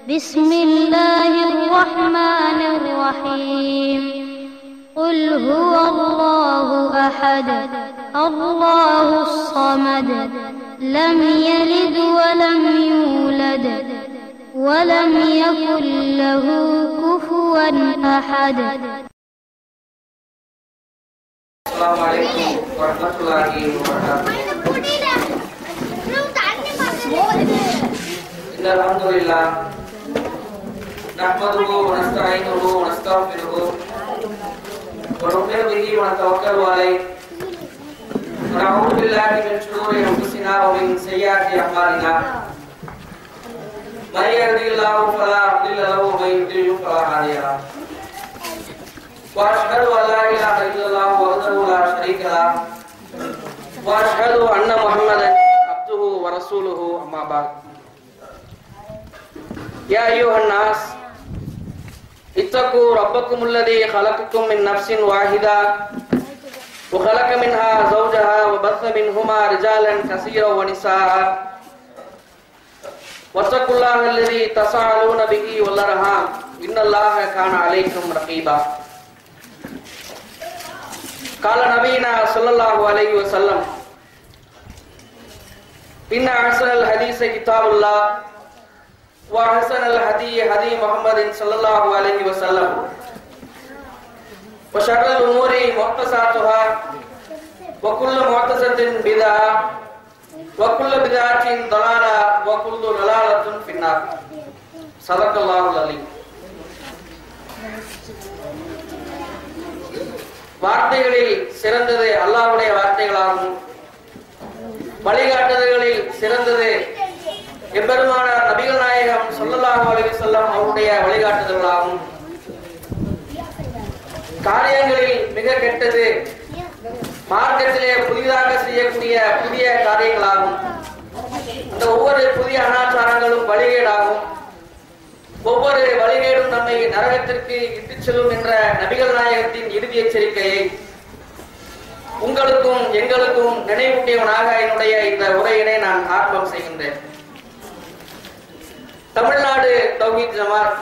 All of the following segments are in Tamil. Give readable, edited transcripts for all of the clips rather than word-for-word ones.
بسم الله الرحمن الرحيم قل هو الله أحد الله الصمد لم يلد ولم يولد ولم يكن له كفوا أحد. السلام عليكم ورحمة الله وبركاته. إن الحمد لله نحمده ونستعينه ونستغفره ونؤمن به ونتوكل عليه ونعوذ بالله من شرور أنفسنا ومن سيئات أعمالنا من يهده الله فلا مضل له ومن يضلل فلا هادي له وأشهد أن لا إله إلا الله وحده لا شريك له وأشهد أن محمدا عبده ورسوله أما بعد. يا أيها الناس اتقوا ربكم الذي خلقكم من نفس واحدة وخلق منها زوجها وبث منهما رجالا كثيرا ونساء واتقوا الله الذي تساءلون به والأرحام إن الله كان عليكم رقيبا. قال نبينا صلى الله عليه وسلم إن أحسن الحديث كتاب الله وأحسن الهدي هدي محمد صلى الله عليه وسلم وشر الأمور محدثاتها وكل محدثة بدعة وكل بدعة ضلالة وكل ضلالة في النار. صدق الله العليم. வார்த்தைகளில் சிறந்தது அல்லாஹ்வுடைய வார்த்தைகளாகும், வழிகாட்டுதல்களில் சிறந்தது எம்பெருமானார் நபிகள் நாயகம் ஸல்லல்லாஹு அலைஹி வஸல்லம் அவருடைய வழிகாட்டுதல்களாகும். காரியங்களில் மிக கெட்டது மார்க்கத்திலே புதிதாக செய்யக்கூடிய புதிய காரியங்களாகும். இந்த ஒவ்வொரு புதிய அனாச்சாரங்களும் வழிகேடாகும். ஒவ்வொரு வழிகேடும் நம்மை நரகத்திற்கு இட்டுச் செல்லும் என்ற நபிகள் நாயகத்தின் இறுதி எச்சரிக்கையை உங்களுக்கும் எங்களுக்கும் நினைவூட்டியவனாக என்னுடைய இந்த உரையினை நான் ஆரம்பம் செய்கின்றேன். தமிழ்நாடு தௌஹீத் ஜமாத்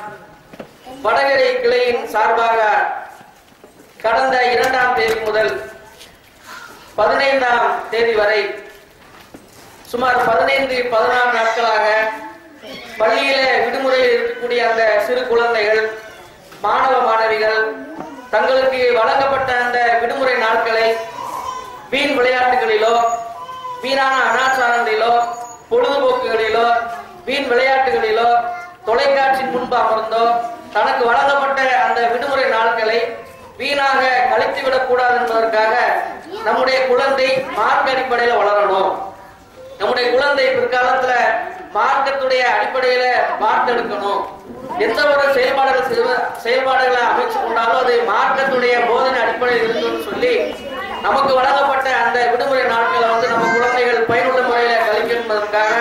வடகரை கிளையின் சார்பாக கடந்த 2ஆம் தேதி முதல் 15ஆம் தேதி வரை சுமார் 15-16 நாட்களாக பள்ளியில விடுமுறையில் இருக்கக்கூடிய அந்த சிறு குழந்தைகள், மாணவ மாணவிகள் தங்களுக்கு வழங்கப்பட்ட அந்த விடுமுறை நாட்களை வீண் விளையாட்டுகளிலோ, வீணான அனாச்சாரங்களிலோ, பொழுதுபோக்குகளிலோ, வீண் விளையாட்டுகளிலோ, தொலைக்காட்சியின் முன்பு அமர்ந்தோ தனக்கு வழங்கப்பட்ட அந்த விடுமுறை நாட்களை வீணாக கழித்துவிடக் கூடாது என்பதற்காக நம்முடைய குழந்தை மார்க்க அடிப்படையில வளரணும், நம்முடைய குழந்தை பிற்காலத்துல மார்க்கத்துடைய அடிப்படையில வார்த்தெடுக்கணும், எந்த ஒரு செயல்பாடுகளை அமைச்சு கொண்டாலும் அது மார்க்கத்துடைய போதனை அடிப்படையில் இருக்குன்னு சொல்லி நமக்கு வழங்கப்பட்ட அந்த விடுமுறை நாட்களை நம்ம குழந்தைகள் பயனுள்ள முறையில கழிக்கணும்பதற்காக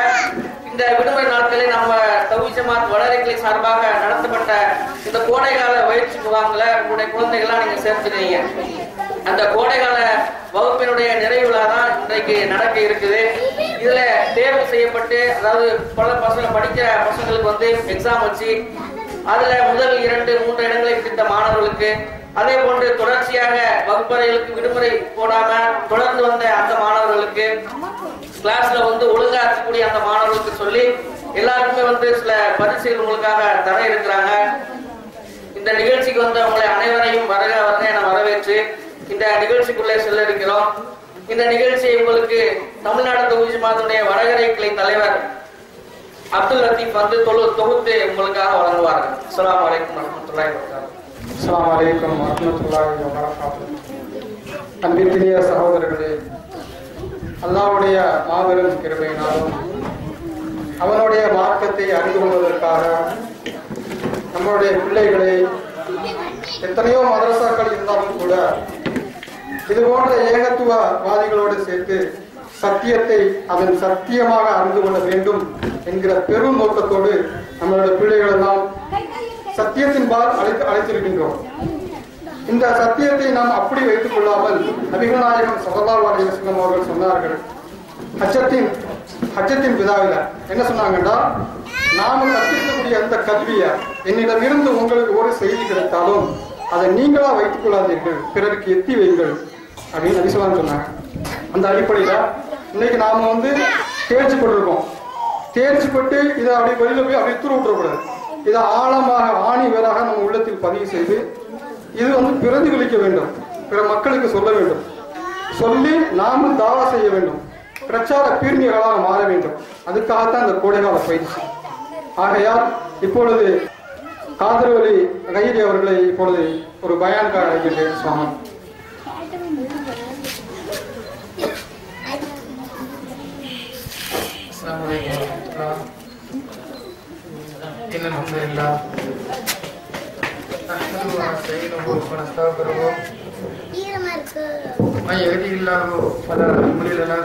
இந்த விடுமுறை நாட்களை நம்ம தௌஹீத் ஜமாத் வடகரை சார்பாக நடத்தப்பட்ட இந்த கோடைகால பயிற்சி முகாம்ல உங்களுடைய குழந்தைகள்லாம் நீங்க சேர்த்துக்கிறீங்க. அந்த கோடைகால வகுப்பினுடைய நிறைவு விழா தான் இன்றைக்கு நடக்க இருக்குது. இதுல தேர்வு செய்யப்பட்டு, அதாவது பல பசங்க படிக்கிற பசங்களுக்கு எக்ஸாம் வச்சு அதுல முதல் 2-3 இடங்களை பிடித்த மாணவர்களுக்கு, அதே போன்று தொடர்ச்சியாக வகுப்பறைகளுக்கு விடுமுறை போடாம தொடர்ந்து வந்த அந்த மாணவர்களுக்கு, கிளாஸ்ல ஒழுங்கா இருக்கக்கூடிய அந்த மாணவர்களுக்கு சொல்லி எல்லாருக்குமே சில பரிசுகள் உங்களுக்காக தர இருக்கிறாங்க. இந்த நிகழ்ச்சிக்கு உங்களை அனைவரையும் வருக என வரவேற்று இந்த நிகழ்ச்சிக்குள்ளே செல்ல இருக்கிறோம். இந்த நிகழ்ச்சியை உங்களுக்கு தமிழ்நாடு தௌஹீத் ஜமாத்துடைய வடகரை கிளை தலைவர் அப்துல் லத்தீப் தொகுத்து உங்களுக்காக வழங்குவார்கள். அஸ்ஸலாமு அலைக்கும் வரஹ்மத்துல்லாஹி வபரகாத்துஹு. அஸ்ஸலாமு அலைக்கும் வரஹ்மத்துல்லாஹி வபரகாத்துஹு. அன்பிற்குரிய சகோதரர்களே, அல்லாஹ்வுடைய மாபெரும் கிருபையினாலும் அவனுடைய மார்க்கத்தை அறிந்து கொள்வதற்காக நம்மளுடைய பிள்ளைகளை எத்தனையோ மதரசாக்கள் இருந்தாலும் கூட இது போன்ற ஏகத்துவவாதிகளோடு சேர்த்து சத்தியத்தை அதன் சத்தியமாக அறிந்து கொள்ள வேண்டும் என்கிற பெரும் நோக்கத்தோடு நம்மளுடைய பிள்ளைகள் எல்லாம் சத்தியத்தின் பால் அழைத்திருக்கின்றோம். இந்த சத்தியத்தை நாம் அப்படி வைத்துக் கொள்ளாமல் நபிகள் நாயகம் ஸல்லல்லாஹு அலைஹி வஸல்லம் அவர்கள் சொன்னார்கள், ஹஜ்ஜத்தின் விதாவில என்ன சொன்னாங்கன்னா, நாம கற்பிக்கக்கூடிய அந்த கல்வியை என்னிடமிருந்து உங்களுக்கு ஒரு செய்தி கிடைத்தாலும் அதை நீங்களா வைத்துக் கொள்ளாதீர்கள், பிறருக்கு எத்தி வைங்கள் அப்படின்னு நபிசுலாம் சொன்னாங்க. அந்த அடிப்படையில இன்னைக்கு நாம தேர்ச்சி பெற்றிருக்கோம். தேர்ச்சி பெற்று இதை அப்படி வெளியில போய் அப்படி தூர விட்டுறக்கூடாது. இதை ஆழமாக ஆணி வேறாக நம்ம உள்ளத்தில் பதிவு செய்து இது பிரதிபலிக்க வேண்டும், பிற மக்களுக்கு சொல்ல வேண்டும், சொல்லி நாமும் தாவா செய்ய வேண்டும், பிரச்சார பீர்ணிகளாக மாற வேண்டும். அதுக்காகத்தான் இந்த கோடைகால பயிற்சி. ஆகையால் இப்பொழுது காதர்வலி கைரி அவர்களை இப்பொழுது ஒரு பயான்கார அழைக்கின்றேன். சுவாமி من يهده الله فلا مضل له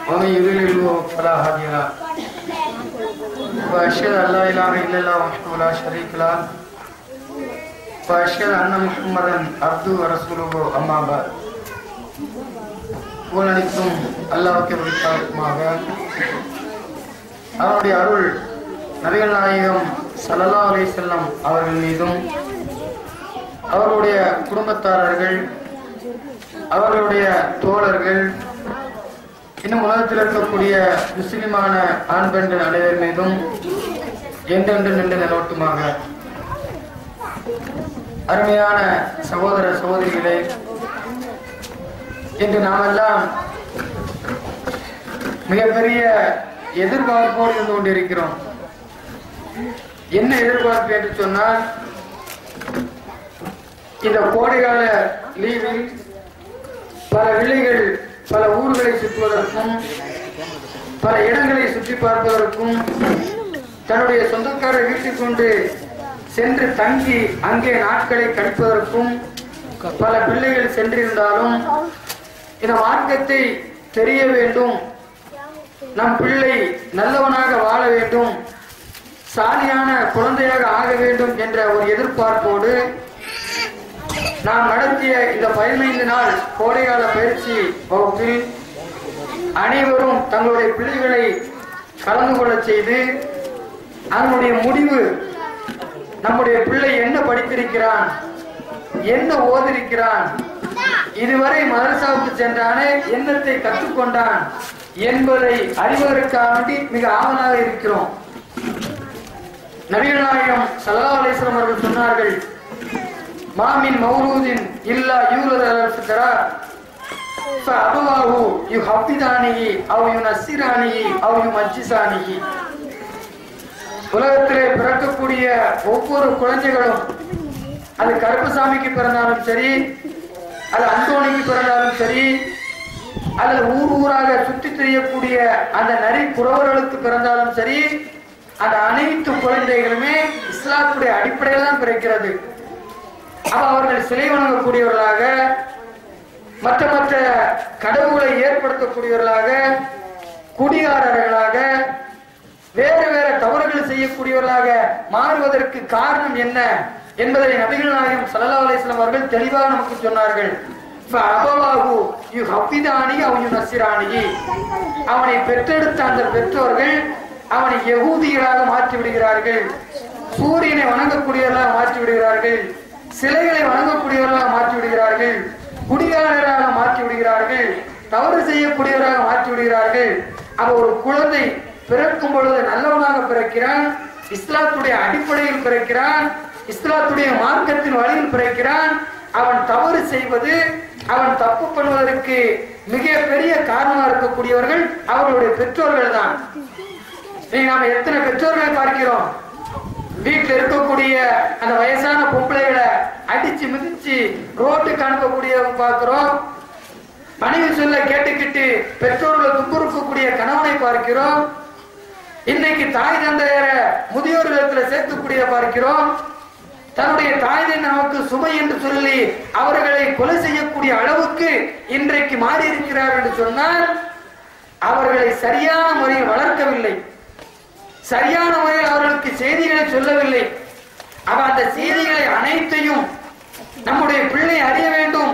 ومن يضلل فلا هادي له وأشهد أن لا إله إلا الله وحده لا شريك له وأشهد أن محمدا عبده ورسوله أما بعد. புகழனைத்தும் அல்லாஹ்வுக்கே உரித்தாகுமாக. அவருடைய அருள் நபிகள் நாயகம் ஸல்லல்லாஹு அலைஹி வஸல்லம் அவர்கள் மீதும் அவருடைய குடும்பத்தாரர்கள், அவர்களுடைய தோழர்கள், இன்னும் உலகத்தில் இருக்கக்கூடிய முஸ்லிமான ஆண் பெண்கள் அனைவர் மீதும் என்றென்று நின்று நிலவட்டுமாக. அருமையான சகோதர சகோதரிகளே, இன்று நாமெல்லாம் மிகப்பெரிய எதிர்பார்ப்போடு இருந்து கொண்டிருக்கிறோம். என்ன எதிர்பார்ப்பு என்று சொன்னால், இந்த கோடைகால லீவில் பல பிள்ளைகள் பல ஊர்களை சுற்றுவதற்கும் பல இடங்களை சுற்றி பார்ப்பதற்கும் தன்னுடைய சொந்தக்கார வீட்டுக் கொண்டு சென்று தங்கி அங்கே நாட்களை கழிப்பதற்கும் பல பிள்ளைகள் சென்றிருந்தாலும் இந்த மார்க்கத்தை தெரிய வேண்டும், நம் பிள்ளை நல்லவனாக வாழ வேண்டும், சாலியான குழந்தையாக ஆக வேண்டும் என்ற ஒரு எதிர்பார்ப்போடு நாம் நடத்திய இந்த 15 நாள் கோடைகால பயிற்சி வகுப்பில் அனைவரும் தங்களுடைய பிள்ளைகளை கலந்து கொள்ள செய்து அதனுடைய முடிவு நம்முடைய பிள்ளை என்ன படித்திருக்கிறான், என்ன ஓதிருக்கிறான், இதுவரை மதரசாவுக்கு சென்றானே என்னத்தை கற்றுக்கொண்டான் என்பதை அறிவதற்காக மிக ஆவலாக இருக்கிறோம். நபிகள் நாயகம் ஸல்லல்லாஹு அலைஹி வஸல்லம் அவர்கள் சொன்னார்கள், மாமின் மௌலூதின் இல்லா யூலது அலல் ஃபித்ரா ஃபஅபவாஹு யுஹஃபிதானிஹி அவ் யுனஸ்ஸிரானிஹி அவ் யுமஜ்ஜிசானிஹி. உலகத்திலே பிறக்கக்கூடிய ஒவ்வொரு குழந்தைகளும், அது கருப்பசாமிக்கு பிறந்தாலும் சரி, அது அந்தோணிக்கு பிறந்தாலும் சரி, அல்லது ஊர் ஊராக சுற்றி தெரியக்கூடிய அந்த நரி புறவர்களுக்கு பிறந்தாலும் சரி, அந்த அனைத்து குழந்தைகளுமே இஸ்லாத்துடைய அடிப்படையில் தான் பிறக்கிறது. அவர்கள் சிலை வணங்கக்கூடியவர்களாக, மற்ற மற்ற கடவுளை ஏற்படுத்தக்கூடியவர்களாக, குடிகாரர்களாக, வேறு வேறு தவறுகள் செய்யக்கூடியவர்களாக மாறுவதற்கு காரணம் என்ன என்பதை நபிகள் நாயகம் ஸல்லல்லாஹு அலைஹி வஸல்லம் அவர்கள் தெளிவாக நமக்கு சொன்னார்கள். அவனை பெற்றெடுத்த அந்த பெற்றோர்கள் அவனை யகூதிகளாக மாற்றி விடுகிறார்கள், சூரியனை வணங்கக்கூடியவர்களாக மாற்றி விடுகிறார்கள், சிலைகளை வணங்கக்கூடியவர்களாக மாற்றி விடுகிறார்கள், குடிகாரர்களாக மாற்றி விடுகிறார்கள், தவறு செய்யக்கூடியவராக மாற்றி விடுகிறார்கள். அவ ஒரு குழந்தை பிறக்கும் பொழுது நல்லவனாக பிறக்கிறான், இஸ்லாத்துடைய அடிப்படையில் பிறக்கிறான், இஸ்லாத்துடைய மார்க்கத்தின் வழியில் பிறக்கிறான். அவன் தவறு செய்வது, அவன் தப்பு பண்ணுவதற்கு மிக பெரிய காரணமாக இருக்கக்கூடியவர்கள் அவர்களுடைய பெற்றோர்கள் தான். நாம எத்தனை பெற்றோர்களை பார்க்கிறோம், வீட்டில் இருக்கக்கூடிய அந்த வயசான பொம்பளைகளை அடிச்சு மிதிச்சு ரோட்டுக்கு அனுப்பக்கூடியவங்க பார்க்கிறோம். மனைவி சொல்ல கேட்டுக்கிட்டு பெற்றோர்களை துன்புறுக்கக்கூடிய கணவனை பார்க்கிறோம். இன்னைக்கு தாய் தந்தையர முதியோர் இல்லத்துல சேர்க்கக்கூடிய பார்க்கிறோம். தன்னுடைய தாய் தந்தை நமக்கு சுமை என்று சொல்லி அவர்களை கொலை செய்யக்கூடிய அளவுக்கு இன்றைக்கு மாறி இருக்கிறார் என்று சொன்னால் அவர்களை சரியான முறையில் வளர்க்கவில்லை, சரியான முறையில் அவர்களுக்கு செய்திகளை சொல்லவில்லை. அந்த செய்திகளை அனைத்தையும் நம்முடைய பிள்ளை அறிய வேண்டும்,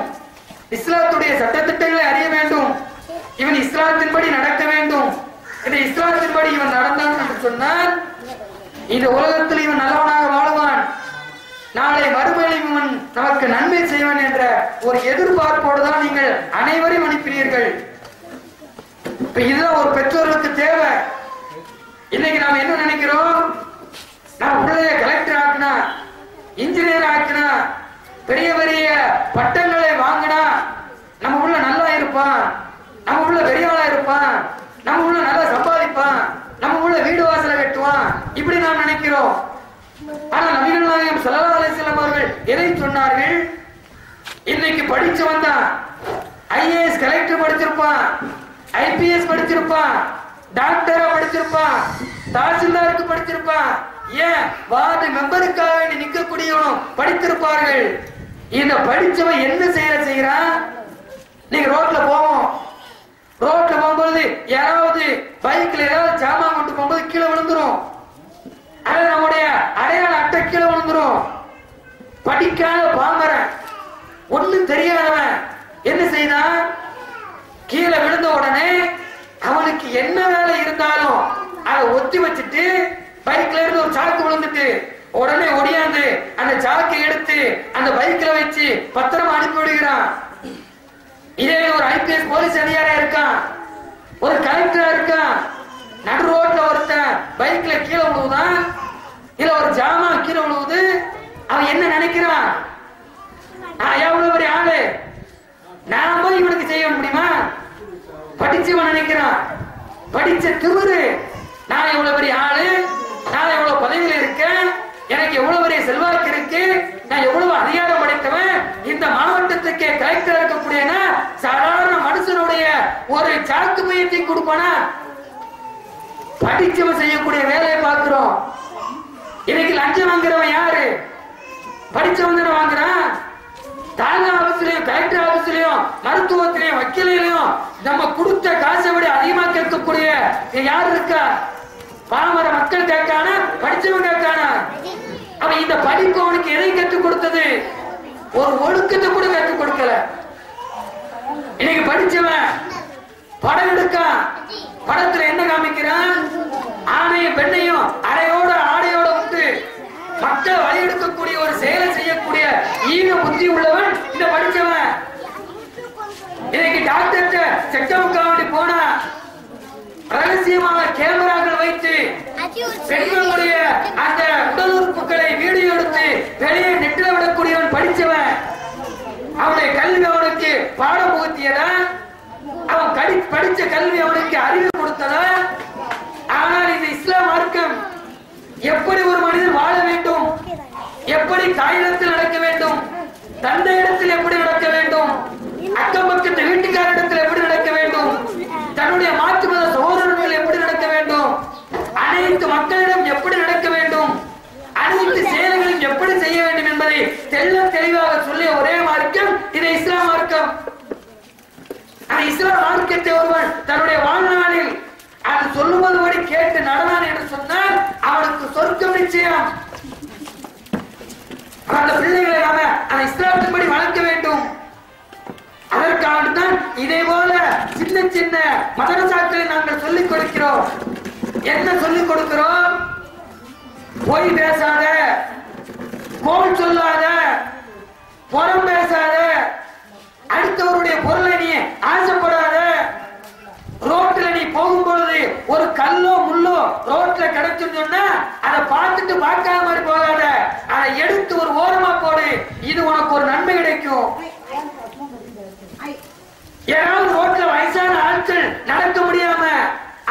இஸ்லாத்துடைய சட்டத்திட்டங்களை அறிய வேண்டும், இவன் இஸ்லாத்தின்படி நடக்க வேண்டும் இந்த இஸ்லாத்தின்படி இவன் நடந்தான் என்று சொன்னால் இந்த உலகத்தில் இவன் நல்லவனாக வாழ்வான், நாளை மறுமையில் இவன் நமக்கு நன்மை செய்வான் என்ற ஒரு எதிர்பார்ப்போடு தான் நீங்கள் அனைவரையும் அனுப்பினீர்கள். இப்ப இதுதான் ஒரு பெற்றோருக்கு தேவை. இன்னைக்கு நாம என்ன நினைக்கிறோம்? நான் பிள்ளைய கலெக்டர் ஆக்கினா, இன்ஜினியர் ஆக்கினா, பெரிய பெரிய பட்டங்களை வாங்கினா நம்ம உள்ள நல்லா இருப்பான், நம்ம உள்ள பெரியவளா இருப்பான், நம்ம உள்ள நல்லா சம்பாதிப்பான், நம்ம உள்ள வீடு வாசலை கட்டுவான், இப்படி நாம் நினைக்கிறோம். ஆனா நபிகள் நாயகம் ஸல்லல்லாஹு அலைஹி வஸல்லம் அவர்கள் எதை சொன்னார்கள்? இன்னைக்கு படிச்சவன் தான் ஐஏஎஸ் கலெக்டர் படிச்சிருப்பான், ஐபிஎஸ் படிச்சிருப்பான், டாக்டரா படிச்சிருப்பான், தாசில்தாருக்கு படிச்சிருப்பான், ஏன் வார்டு மெம்பருக்காக நிற்கக்கூடியவனும் படித்திருப்பார்கள். இந்த படிச்சவன் என்ன செய்யறான்? நீங்க ரோட்ல போகும்போது யாராவது பைக்ல ஏதாவது ஜாமான் கொண்டு போகும்போது கீழே விழுந்துரும், அது நம்முடைய அடையாள அட்டை கீழே விழுந்துரும். படிக்காத பாமரன், ஒண்ணும் தெரியாதவன் என்ன செய்தான்? கீழே விழுந்த உடனே அவனுக்கு என்ன வேலை இருந்தாலும் அதை ஒத்தி வச்சுட்டு பைக்ல இருந்து ஒரு சாக்கு விழுந்துட்டு உடனே ஒடியாந்து அந்த சாக்கை எடுத்து அந்த பைக்ல வச்சு பத்திரமா அனுப்பி விடுகிறான். இதே ஒரு ஐபிஎஸ் போலீஸ் அதிகாரியா இருக்கான், ஒரு கலெக்டரா இருக்கான், நடு ரோட்ல ஒருத்தன் பைக்ல கீழே விழுவுதான், இல்ல ஒரு ஜாமான் கீழே விழுவுது, அவன் என்ன நினைக்கிறான்? நான் எவ்வளவு பெரிய ஆளு, நான் போய் இவனுக்கு செய்ய முடியுமா? படிச்சவன் நினைக்கிறான், படிச்ச திமிரு, நான் எவ்வளவு பெரிய ஆளு, நான் எவ்வளவு பதவியில இருக்கேன், எனக்கு எவ்வளவு பெரிய செல்வாக்கு இருக்கு, நான் எவ்வளவு அதிகாரம் படைத்தவன், இந்த மாவட்டத்துக்கு கலெக்டர் இருக்கக்கூடிய சாதாரண மனுஷனுடைய ஒரு சாக்கு பையத்தை கொடுப்பானா? படிச்சவன் செய்யக்கூடிய வேலையை பார்க்கிறோம். இன்னைக்கு லஞ்சம் வாங்குறவன் யாரு? படிச்சவன் தானே வாங்குறான். தாலுகா ஆபீஸ்லயும் கலெக்டர் ஆபீஸ்லயும் மருத்துவத்திலையும் வக்கீலையும் நம்ம கொடுத்த காசை விட அதிகமா கேட்கக்கூடிய யாரு இருக்கா? பாமர மக்கள் கேட்கானா, படிச்சவன் கேட்கானா? அவன் இந்த படிப்பு அவனுக்கு எதை கற்றுக் கொடுத்தது? ஒரு ஒழுக்கத்தை கூட கற்றுக் கொடுக்கல. இன்னைக்கு படிச்சவன் படம் எடுக்கான், படத்துல என்ன காமிக்கிறான்? ஆணையும் பெண்ணையும் அறையோட ஆடையோட விட்டு மக்கள் வழியெடுக்கக்கூடிய ஒரு செயலை செய்யக்கூடிய ஈன புத்தி உள்ளவன் இந்த படிச்சவன். இன்னைக்கு டாக்டர்கிட்ட செக்கப்புக்காக போனா ரகசியமாக கேமராக்கள் வைத்து பெண்களுடைய அந்த உடல் உறுப்புகளை வீடியோ எடுத்து வெளியே நெட்டில விடக்கூடியவன் படிச்சவன். அவனுடைய கல்வி அவனுக்கு பாடம் புகுத்தியதா? அவன் படிச்ச கல்வி அவனுக்கு அறிவு கொடுத்ததா? ஆனால் இந்த இஸ்லாம் மார்க்கம் எப்படி ஒரு மனிதன் வாழ வேண்டும், எப்படி தாயிடத்தில் நடக்க வேண்டும், தந்தை இடத்தில் எப்படி நடக்க வேண்டும், அக்கம் பக்கத்து வீட்டுக்காரிடத்தில் எப்படி நடக்க வேண்டும், தன்னுடைய மாற்று மத சகோதரர்கள் எப்படி நடக்க வேண்டும், அனைத்து மக்களிடம் எப்படி நடக்க வேண்டும், அனைத்து செயல்களையும் எப்படி செய்ய வேண்டும் என்பதை தெல்ல தெளிவாக சொல்லிய ஒரே மார்க்கம் இது இஸ்லாம் மார்க்கம். அந்த இஸ்லாம் மார்க்கத்தை ஒருவன் தன்னுடைய வாழ்நாளில் அது சொல்லும்போது கேட்டு நடனான் என்று சொன்னால் அவனுக்கு சொர்க்கம் நிச்சயம். அந்த பிள்ளைகளை நாம அந்த இஸ்லாத்தின்படி வளர்க்க வேண்டும். அதற்காகத்தான் இதே போல சின்ன சின்ன மதரசாக்களை நாங்கள் சொல்லிக் கொடுக்கிறோம். என்ன சொல்லிக் கொடுக்கிறோம்? பொய் பேசாத, கோல் சொல்லாத, புறம் பேசாத, அடுத்தவருடைய பொருளை நீ ஆசைப்படாத, ரோட்ல நீ போகும்பொழுது ஒரு கல்லோ முள்ளோ ரோட்ல கிடைச்சுன்னு சொன்னா அதை பார்த்துட்டு பார்க்காத மாதிரி போகாத, அதை எடுத்து ஒரு ஓரமா போடு, இது உனக்கு ஒரு நன்மை கிடைக்கும். யாராவது ரோட்ல வயசான ஆட்கள் நடக்க முடியாம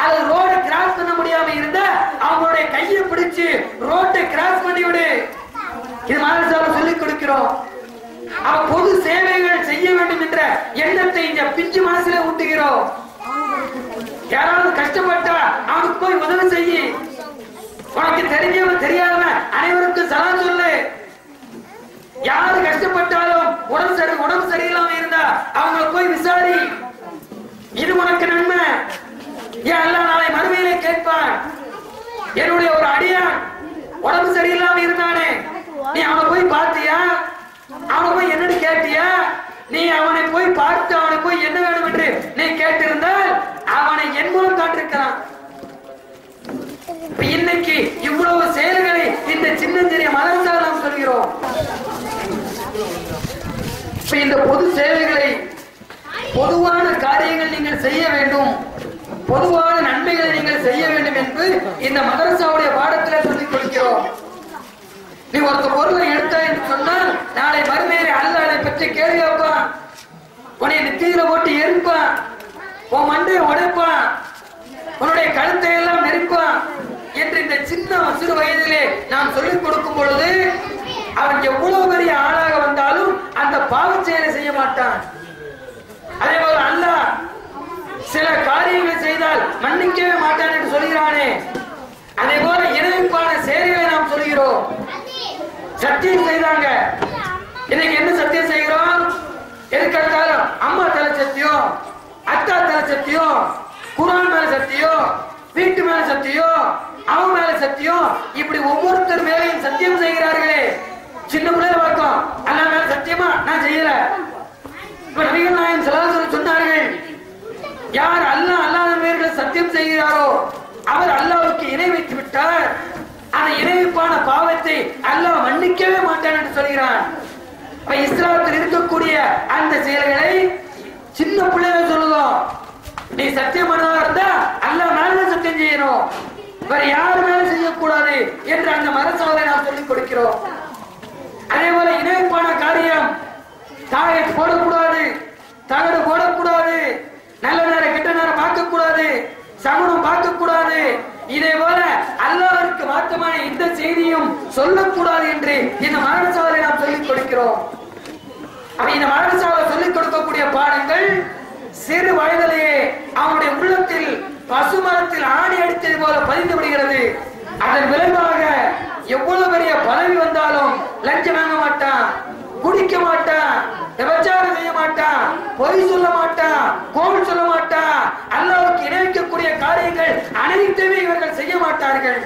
அது ரோட கிராஸ் பண்ண முடியாம இருந்தா அவங்களுடைய கையை பிடிச்சு ரோட்டை கிராஸ் பண்ணி விடு. இது மாதிரி சொல்லிக் கொடுக்கிறோம். பொது சேவைகள் செய்ய வேண்டும் என்ற எண்ணத்தை இந்த பிஞ்சு மனசுல ஊட்டுகிறோம். யாராவது கஷ்டப்பட்டா அவனுக்கு போய் உதவி செய்ய, உனக்கு தெரிஞ்சவன் தெரியாதவன் அனைவருக்கும் சலாம் சொல்லு. யாரு கஷ்டப்பட்டாலும் உடம்பு சரியில்லாம இருந்தா அவங்களை போய் விசாரி, இது உனக்கு நன்மை. ஏன் அல்லாஹ் நாளை மறுமையிலே கேட்பான், என்னுடைய ஒரு அடியான் உடம்பு சரியில்லாம இருந்தானே, நீ அவனை போய் பார்த்தியா, அவனை போய் என்னன்னு கேட்டியா, நீ அவனை போய் பார்த்து அவனை போய் என்ன வேணும் என்று நீ கேட்டிருந்தால் அவனை என் மூலம் காட்டிருக்கிறான். இன்னைக்கு இவ்வளவு செயல்களை இந்த சின்னஞ்சிறிய மதரசாவில் நாம் சொல்கிறோம். இந்த பொது சேவைகளை, பொதுவான காரியங்கள் நீங்கள் செய்ய வேண்டும், பொதுவான நன்மைகளை நீங்கள் செய்ய வேண்டும் என்று இந்த மதரசாவுடைய பாடத்தில் சொல்லிக் கொடுக்கிறோம். நீ ஒருத்த பொருளை எடுத்தா என்று சொன்னால் நாளை மறுமையிலே அல்லாஹ் அதை பற்றி கேள்வி கேட்பான், உன்னை நெத்தியில போட்டு எரிப்பான், உன் மண்டையை உடைப்பான், உன்னுடைய கழுத்தை எல்லாம் நெரிப்பான் என்று இந்த சின்ன சிறு வயதிலே நாம் சொல்லிக் கொடுக்கும் பொழுது அவன் எவ்வளவு பெரிய ஆளாக வந்தாலும் அந்த பாவச் செயலை செய்ய மாட்டான். அதே போல அல்லாஹ் சில காரியங்களை செய்தால் மன்னிக்கவே மாட்டான் என்று சொல்கிறானே, அதே போல இணைப்பான செயல்களை நாம் சொல்கிறோம். சத்தியம் செய்தாங்க, இன்னைக்கு என்ன சத்தியம் செய்கிறோம்? எதுக்கெடுத்தாலும் அம்மா தலை சத்தியம், அத்தா தலை சத்தியம், குரான் மேல சத்தியம், வீட்டு மேல சத்தியம், அவன் மேல சத்தியம், இப்படி ஒவ்வொருத்தர் மேலையும் சத்தியம் செய்கிறார்களே. சின்ன பிள்ளைய பார்க்கும், அல்லாஹ் மேல சத்தியமா நான் செய்யல. இப்ப நபிகள் நாயகம் ஸல்லல்லாஹு அலைஹி வஸல்லம் சொன்னார்கள், யார் அல்லாஹ் அல்லாத மேல சத்தியம் செய்கிறாரோ அவர் அல்லாஹ்வுக்கு இணை வைத்து விட்டார், அந்த இணைப்பான பாவத்தை அல்லாஹ் மன்னிக்கவே மாட்டான் என்று சொல்கிறான். இஸ்லாத்தில் இருக்கக்கூடிய அந்த செயல்களை சின்ன பிள்ளைகள் சொல்லுவோம், நீ சத்தியம் பண்ணதா இருந்தா அல்லாஹ் மேல சத்தியம் செய்யணும், வேற யாரு மேல செய்யக்கூடாது என்று அந்த மதரசாவை நாம் சொல்லிக் கொடுக்கிறோம். அதே போல இணைப்பான காரியம், தாயை போடக்கூடாது, தகடு போடக்கூடாது, நல்ல நேரம் கெட்ட நேரம் பார்க்க கூடாது, சகுனம் பார்க்க கூடாது, இதே போல அல்லாஹ்வுக்கு மாற்றமான இந்த செய்தியும் சொல்லக்கூடாது என்று இந்த மதரசாவை நாம் சொல்லிக் கொடுக்கிறோம். இந்த மதரசாவில் சொல்லிக் கொடுக்கக்கூடிய பாடங்கள் சிறு வயதிலேயே அவனுடைய உள்ளத்தில் பசுமரத்தில் ஆணி அடித்தது போல பதிந்து விடுகிறது. அதன் விளைவாக எவ்வளவு பெரிய பதவி வந்தாலும் லஞ்சம் வாங்க மாட்டான், குடிக்க மாட்டான், விபச்சாரம் செய்ய மாட்டான், பொய் சொல்ல மாட்டான், கோவில் சொல்ல மாட்டான், அல்லாஹ்வுக்கு இணைக்கக்கூடிய காரியங்கள் அனைத்துமே இவர்கள் செய்ய மாட்டார்கள்.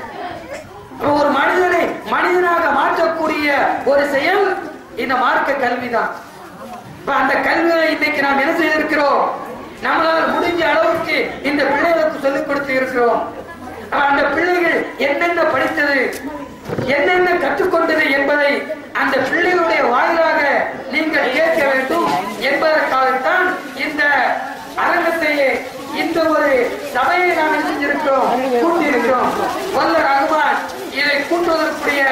ஒரு மனிதனை மனிதனாக மாற்றக்கூடிய ஒரு செயல் இந்த மார்க்க கல்விதான். அந்த கல்வியை இன்னைக்கு நாம் என்ன செய்திருக்கிறோம்? நம்மளால் முடிஞ்ச அளவுக்கு இந்த பிள்ளைகளுக்கு சொல்லிக் கொடுத்து இருக்கிறோம். அந்த பிள்ளைகள் என்னென்ன படித்தது, என்னென்ன கற்றுக்கொண்டது என்பதை அந்த பிள்ளைகளுடைய வாயிலாக நீங்கள் கேட்க வேண்டும் என்பதற்காகத்தான் இந்த அரங்கத்தையே, இந்த ஒரு சபையை நாம் செஞ்சிருக்கிறோம், கூட்டியிருக்கிறோம். வல்ல ரஹ்மான் இதை கூட்டுவதற்குரிய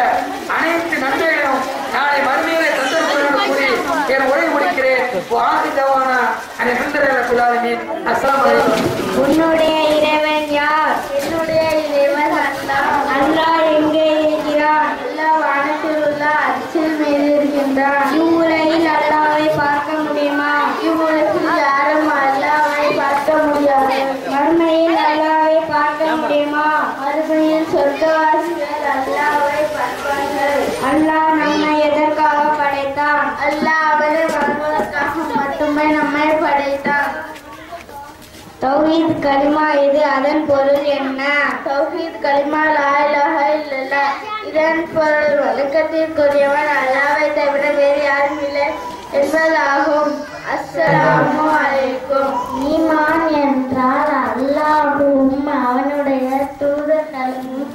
அனைத்து நன்மைகளும் நாளை மறுமையிலே தந்திருப்பதாக கூறி என் உரை முடிக்கிறேன். உன்னுடைய இறைவன் யார்? என்னுடைய இறைவன் அல்லாஹ். அல்லாஹ் எங்கே இருக்கிறான்? அல்லாஹ் வானத்தில் உள்ள அரிசில் மீது இருக்கின்றான். இவ்வுலகில் அல்லாஹ்வை பார்க்க முடியுமா? இவ்வுலகில் யாரும் அல்லாஹ்வை பார்க்க முடியாது. மறுமையில் அல்லாஹ்வை பார்க்க முடியுமா? மறுமையில் சொர்க்கவாசிகள் அல்லாஹ்வை பார்ப்பார்கள். அல்லாஹ் நம்மை எதற்காக படைத்தான்? அல்லாஹ் அவரை வணங்குவதற்காக மட்டுமே நம்மை படைத்தான். தௌஹீத் கலிமா இது, அதன் பொருள் என்ன? தௌஹீத் கலிமா லா இலாஹ இல்லல்லாஹ், இதன் பொருள் வணக்கத்திற்குரியவன் அல்லாஹ்வை தவிர வேறு யாரும் இல்லை என்பதாகும். அஸ்ஸலாமு அலைக்கும். ஈமான் என்றால் அல்லாஹ்வும் அவனுடைய தூதர்களையும்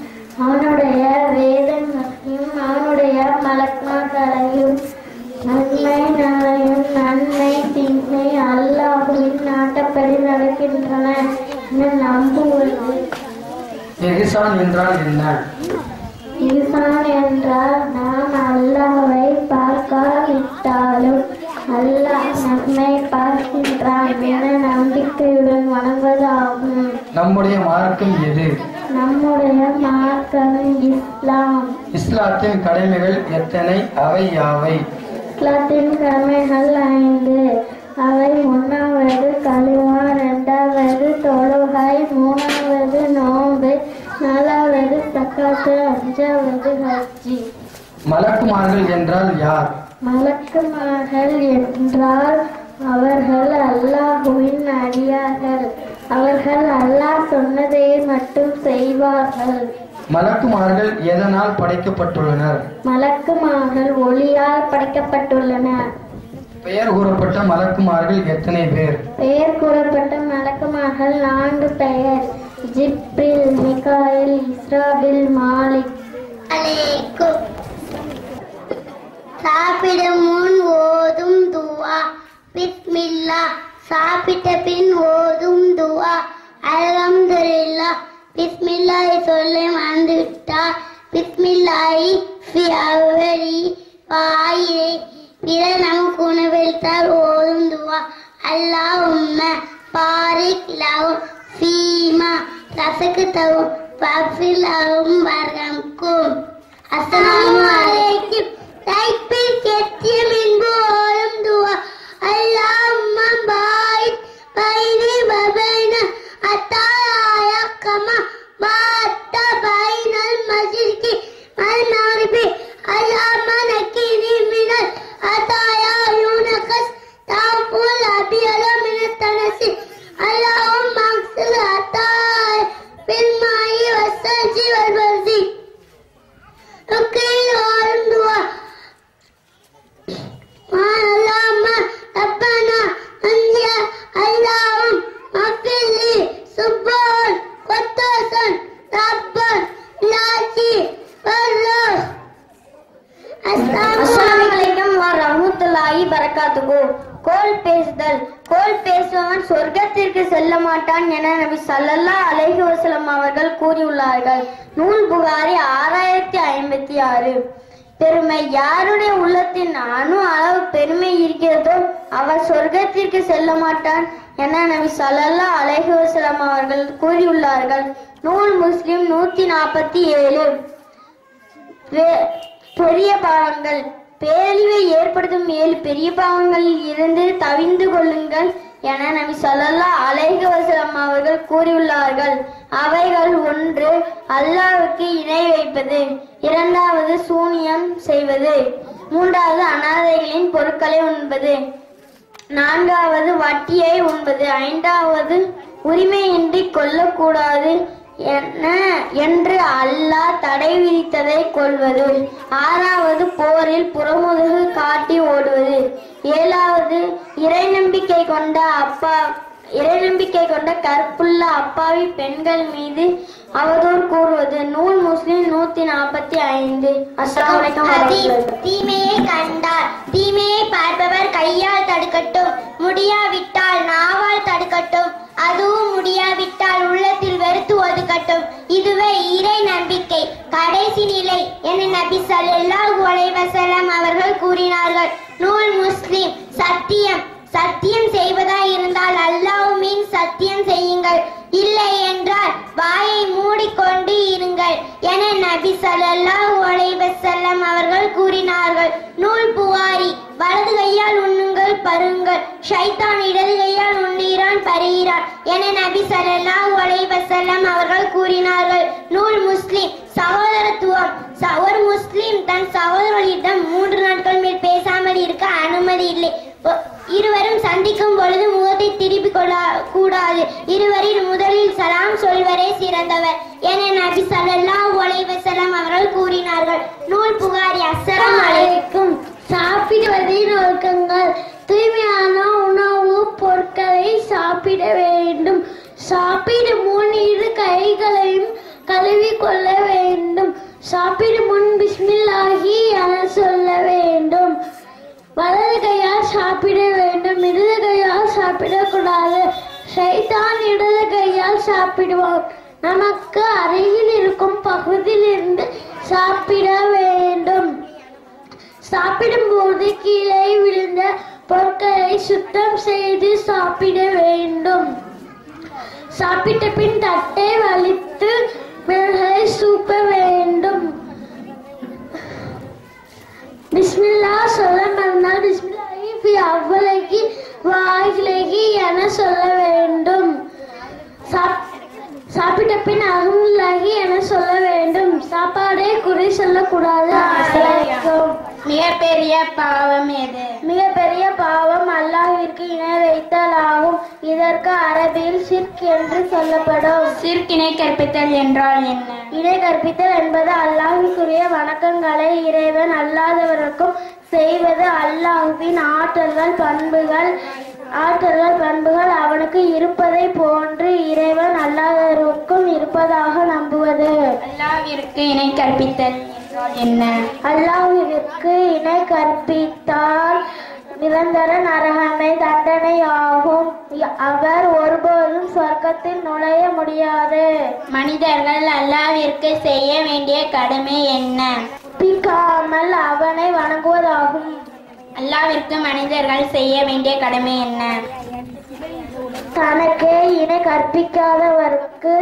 அவனுடைய வேதங்களையும் அவனுடைய மலக்குமார்களையும் நன்மை நன்மை தீமை அல்லாஹ்வின் நாட்டப்படி நடக்கின்றன என நம்புவது. இஹ்சான் என்றால் என்ன? இஹ்சான் என்றால் நாம் அல்லாஹ்வை பார்க்காவிட்டாலும் அல்லாஹ் நம்மை பார்க்கின்றான் என நம்பிக்கையுடன் வணங்குவதாகும். நம்முடைய மார்க்கம் எது? நம்முடைய மார்க்கம் இஸ்லாம். இஸ்லாத்தின் கடமைகள் எத்தனை? அவை யாவை? இஸ்லாத்தின் கடமைகள் 5. அவை 1வது கலிமா, 2வது தொழுகை, 3வது நோன்பு, 4வது ஸகாத், 5வது ஹஜ். மலக்குமார்கள் என்றால் யார்? மலக்குமார்கள் என்றால் அவர்கள் அல்லாஹ்வின் அடியார்கள். அவர்கள் அல்லாஹ் சொன்னதை மட்டும் செய்வார்கள். மலக்குமார்கள் எதனால் படைக்கப்பட்டுள்ளனர்? மலக்குமார்கள் ஒளியால் படைக்கப்பட்டுள்ளனர். பெயர் கூறப்பட்ட மலக்குமார்கள் எத்தனை பேர்? பெயர் கூறப்பட்ட மலக்குமார்கள் 4 பெயர். ஜிப்ரில், மிகாயில், இஸ்ராபில், மாலிக். அலைக்கும். சாப்பிடும் முன் ஓதும் துவா பிஸ்மில்லா. சாப்பிட்ட பின் ஓதும் துவா அல்ஹம்துலில்லாஹ். பிஸ்மில்லாஹி சொல்ல மறந்துவிட்டார். பிஸ்மில்லாஹி ஃபி அவ்வலி வாயிலை. பிறர் நமக்கு உணவளித்தால் ஓதும் துவா அல்லாஹும்ம பாரிக் லஹும் ஃபீமா ரஸக்தஹும் வஃபிர் லஹும் வர்ஹம்கும். அஸ்ஸலாமு அலைக்கும். டைப்பில் கேட்டிய மின்பு ஓதும் துவா அல்லாஹும்ம பாரிக் பைனி வ பைன அத்தாயா கமா பாத்த பைனல் மஸ்ஜிதி வல் மக்ரிபி. அல்லாஹும்ம நக்கினி மினல் அத்தாயா யூனகஸ் தாஃபுல் அபியல மினத் தனசி. அல்லாஹும்ம அக்ஸில் அத்தாயா பில் மாஇ வஸ்ஸல்ஜி வல் பர்தி. ருக்கில் ஓதும் துவா اللهم ربنا أنت اللهم اغفر لي سبحان قدوسا ربا لاكي والله. அஸ்ஸலாமு அலைக்கும் வரஹ்மத்துல்லாஹி பரகாத்துஹு. கோல் பேசுதல். கோல் பேசுபவன் சொர்க்கத்திற்கு செல்ல மாட்டான் என நபி ஸல்லல்லாஹு அலைஹி வஸல்லம் அவர்கள் கூறியுள்ளார்கள். நூல் புகாரி 6056. பெருமை. யாருடைய உள்ளத்தின் அணு அளவு பெருமை இருக்கிறதோ அவர் சொர்க்கத்திற்கு செல்ல மாட்டான் என நபி ஸல்லல்லாஹு அலைஹி வஸல்லம் அவர்கள் கூறியுள்ளார்கள். நூல் முஸ்லிம் 147. பெரிய பாவங்கள். பேரழிவை ஏற்படுத்தும் 7 பெரிய பாவங்களில் இருந்து தவிந்து கொள்ளுங்கள் என நபி ஸல்லல்லாஹு அலைஹி வஸல்லம் அவர்கள் கூறியுள்ளார்கள். அவைகள்: 1. அல்லாஹ்வுக்கு இணை வைப்பது. 2. சூனியம் செய்வது. 3. அனாதைகளின் பொருட்களை உண்பது. 4. வட்டியை உண்பது. 5. உரிமையின்றி கொல்லக்கூடாது என்று அல்லாஹ் தடை விதித்ததை கொள்வது. 6. போரில் புறமுதுகு காட்டி ஓடுவது. 7. இறைநம்பிக்கை கொண்ட கற்புள்ள அப்பாவி பெண்கள் மீது அவதூறு கூறுவது. நூல் முஸ்லிம் 145. அஸ்ஸலாமு அலைக்கும் வரஹ்மத்துல்லாஹி. தீமையை கண்டால் தீமையை பார்ப்பவர் கையால் தடுக்கட்டும், முடியாவிட்டால் நாவால் தடுக்கட்டும், அதுவும் முடியாவிட்டால் உள்ளத்தில் வெறுத்து ஒதுக்கட்டும். இதுவே இறை நம்பிக்கை கடைசி நிலை என நபி ஸல்லல்லாஹு அலைஹி வஸல்லம் அவர்கள் கூறினார்கள். நூல் முஸ்லிம். சத்தியம் செய்வதாய் இருந்தால் அல்லாஹ் மீன் சத்தியம் செய்யுங்கள், இல்லை என்றால் வாயை மூடிக்கொண்டு இருங்கள் என நபி ஸல்லல்லாஹு அலைஹி வஸல்லம் அவர்கள் கூறினார்கள். நூல் புகாரி. வலது கையால் உண்ணுங்கள், பருங்கள், ஷைத்தான் இடது கையால் உண்ணுகிறான், பருகிறான் என நபி ஸல்லல்லாஹு அலைஹி வஸல்லம் அவர்கள் கூறினார்கள். நூல் முஸ்லிம். சகோதரத்துவம். ஒரு முஸ்லிம் தன் சகோதரர்களிடம் 3 நாட்கள் மேல் பேசாமல் இருக்க அனுமதி இல்லை. இருவரும் சந்திக்கும் பொழுது முகத்தை திருப்பிக் கொள்ள கூடாது. இருவரில் முதலில் சலாம் சொல்வரே சிறந்தவர் என நபி ஸல்லல்லாஹு அலைஹி வஸல்லம் அவர்கள் கூறினார்கள். நூல் புகாரி. அஸ்ஸலாமு அலைக்கும். சாப்பிடுவதின் ஒழுக்கங்கள். தூய்மையான உணவு பொருட்களை சாப்பிட வேண்டும். சாப்பிடும் முன் 2 கைகளையும் கழுவி கொள்ள வேண்டும். சாப்பிடும் முன் பிஸ்மில்லாஹி என சொல்ல வேண்டும். வலது கையால் சாப்பிட வேண்டும், இடது கையால் சாப்பிடக்கூடாது. ஷைத்தான் இடது கையால் சாப்பிடுவான். நமக்கு அருகில் இருக்கும் பகுதியில் இருந்து சாப்பிட வேண்டும். சாப்பிடும்போது கீழே விழுந்த பொருட்களை சுத்தம் செய்து சாப்பிட வேண்டும். சாப்பிட்ட பின் தட்டை வலித்து மிளகை சூப்ப வேண்டும். பிஸ்மில்லா சொல்ல மறந்தால் பிஸ்மில்லாஹி ஃபி அவ்வலகி வாயிலகி என சொல்ல வேண்டும். சாப்பிட்ட பின் அல்ஹம்துலில்லாஹி என சொல்ல வேண்டும். சாப்பாடை குறை சொல்லக்கூடாது. மிகப்பெரிய பாவம் எது? மிகப்பெரிய பாவம் அல்லாஹ்விற்கு இணை வைத்தல் ஆகும். இதற்கு அரபியில் ஷிர்க் என்று சொல்லப்படும். ஷிர்க் இணை கற்பித்தல் என்றால் என்ன? இணை கற்பித்தல் என்பது அல்லாஹ்வுக்குரிய வணக்கங்களை இறைவன் அல்லாதவருக்கும் செய்வது. அல்லாஹ்வின் ஆற்றல்கள், பண்புகள், ஆற்றல்கள் பண்புகள் அவனுக்கு இருப்பதை போன்று இறைவன் அல்லாதவருக்கும் இருப்பதாக நம்புவது. அல்லாஹ்விற்கு இணை கற்பித்தல் என்றால் என்ன? அல்லாஹ்விற்கு இணை கற்பித்தால் நிரந்தர நரகனை தண்டனை ஆகும். அவர் ஒருபோதும் சொர்க்கத்தில் நுழைய முடியாது. மனிதர்கள் அல்லாஹ்விற்கு செய்ய வேண்டிய கடமை என்ன? பிக்காமல் அவனை வணங்குவதாகும். அல்லாஹ்விற்கு மனிதர்கள் செய்ய வேண்டிய கடமை என்ன? தனக்கே இணை கற்பிக்காதவருக்கு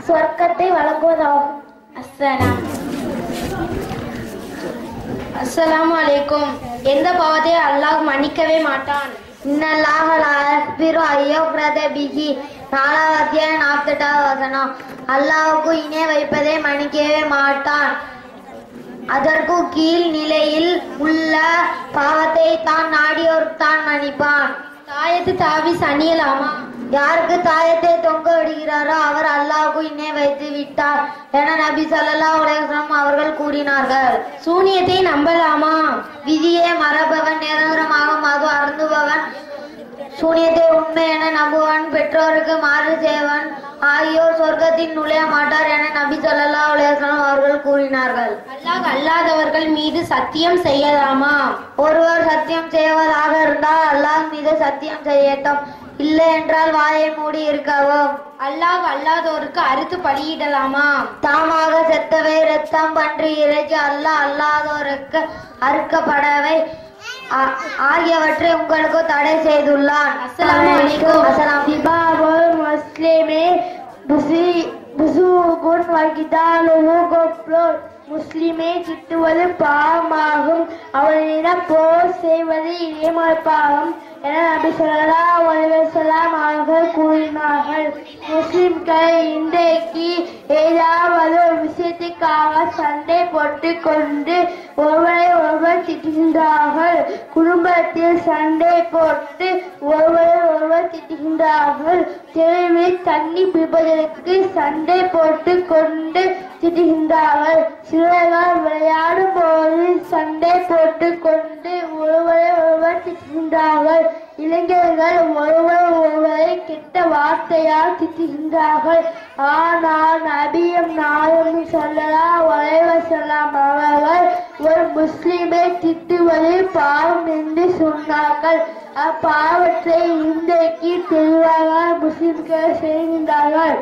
சொர்க்கத்தை வழங்குவதாகும். அஸ்ஸலாமு அலைக்கும். எந்த பாவத்தை அல்லாஹ் மன்னிக்கவே மாட்டான்? இன்னல்லாஹ லா யக்பிரு அய்யுஃப்ரத பிஹி. 4வது அத்தியாயம் 48வது வசனம். அல்லாஹ்வுக்கு இணை வைப்பதை மன்னிக்கவே மாட்டான். அதற்கு கீழ் நிலையில் உள்ள பாவத்தை தான் நாடியோருக்கு தான் மன்னிப்பான். தாயத்து தாவிஸ் அணியலாமா? யாருக்கு தாயத்தை தொங்க விடுகிறாரோ அவர் அல்லாஹ்வுக்கு இணை வைத்து விட்டார் என நபி ஸல்லல்லாஹு அலைஹி வஸல்லம் அவர்கள் கூறினார்கள். சூனியத்தை நம்பலாமா? விதியை மறப்பவன், நிரந்தரமாக மது அருந்துபவன், சூனியத்தை உண்மை என நம்புவன், பெற்றோருக்கு மாறு செய்வன் ஆகியோர் சொர்க்கத்தில் நுழைய மாட்டார் என நபி ஸல்லல்லாஹு அலைஹி வஸல்லம் அவர்கள் கூறினார்கள். அல்லாஹ் அல்லாதவர்கள் மீது சத்தியம் செய்யலாமா? ஒருவர் சத்தியம் செய்வதாக இருந்தால் அல்லாஹ் மீது சத்தியம் செய்யட்டும், இல்லை என்றால் வாயை மூடி இருக்கவும். அல்லாஹ் அல்லாதோருக்கு அறுத்து பலியிடலாமா? தாமாக செத்தவை, இரத்தம், பன்றி இறைச்சி, அல்லாஹ் அல்லாதோருக்கு அறுக்கப்படவை ஆகியவற்றை உங்களுக்கு தடை செய்துள்ளான். அஸ்ஸலாமு அலைக்கும். சிபாபுல் முஸ்லிமே புசூகுன் வகிதாலுஹு குஃப்ருன். முஸ்லிமை திட்டுவது பாவமாகும், அவனிடம் போர் செய்வது இறைமறுப்பாகும் என நபி ஸல்லல்லாஹு அலைஹி வஸல்லம் அவர்கள் கூறினார்கள். முஸ்லிம்கள் இன்றைக்கு ஏதாவது ஒரு விஷயத்துக்காக சண்டை போட்டுக் கொண்டு ஒருவரை ஒருவர் திட்டுகின்றார்கள். குடும்பத்தில் சண்டை போட்டு ஒருவரை ஒருவர் திட்டுகின்றார்கள். தெருவில் தண்ணி பிடிப்பதற்கு சண்டை போட்டு கொண்டு திட்டுகின்றார்கள். சிலர்கள் விளையாடும் போது சண்டை போட்டு கொண்டு ஒருவரை ஒருவர் திட்டுகின்றார்கள். இளைஞர்கள் ஒருவர் ஒருவரை கெட்ட வார்த்தையால் திட்டுகின்றார்கள். ஆனால் நபியும் நாயகம் ஸல்லல்லாஹு அலைஹி வஸல்லம் அவர்கள் ஒரு முஸ்லிமை திட்டுவது பாவம் என்று சொன்னார்கள். அப்பாவற்றை இன்றைக்கு தெளிவாக முஸ்லிம்கள் செய்கின்றார்கள்.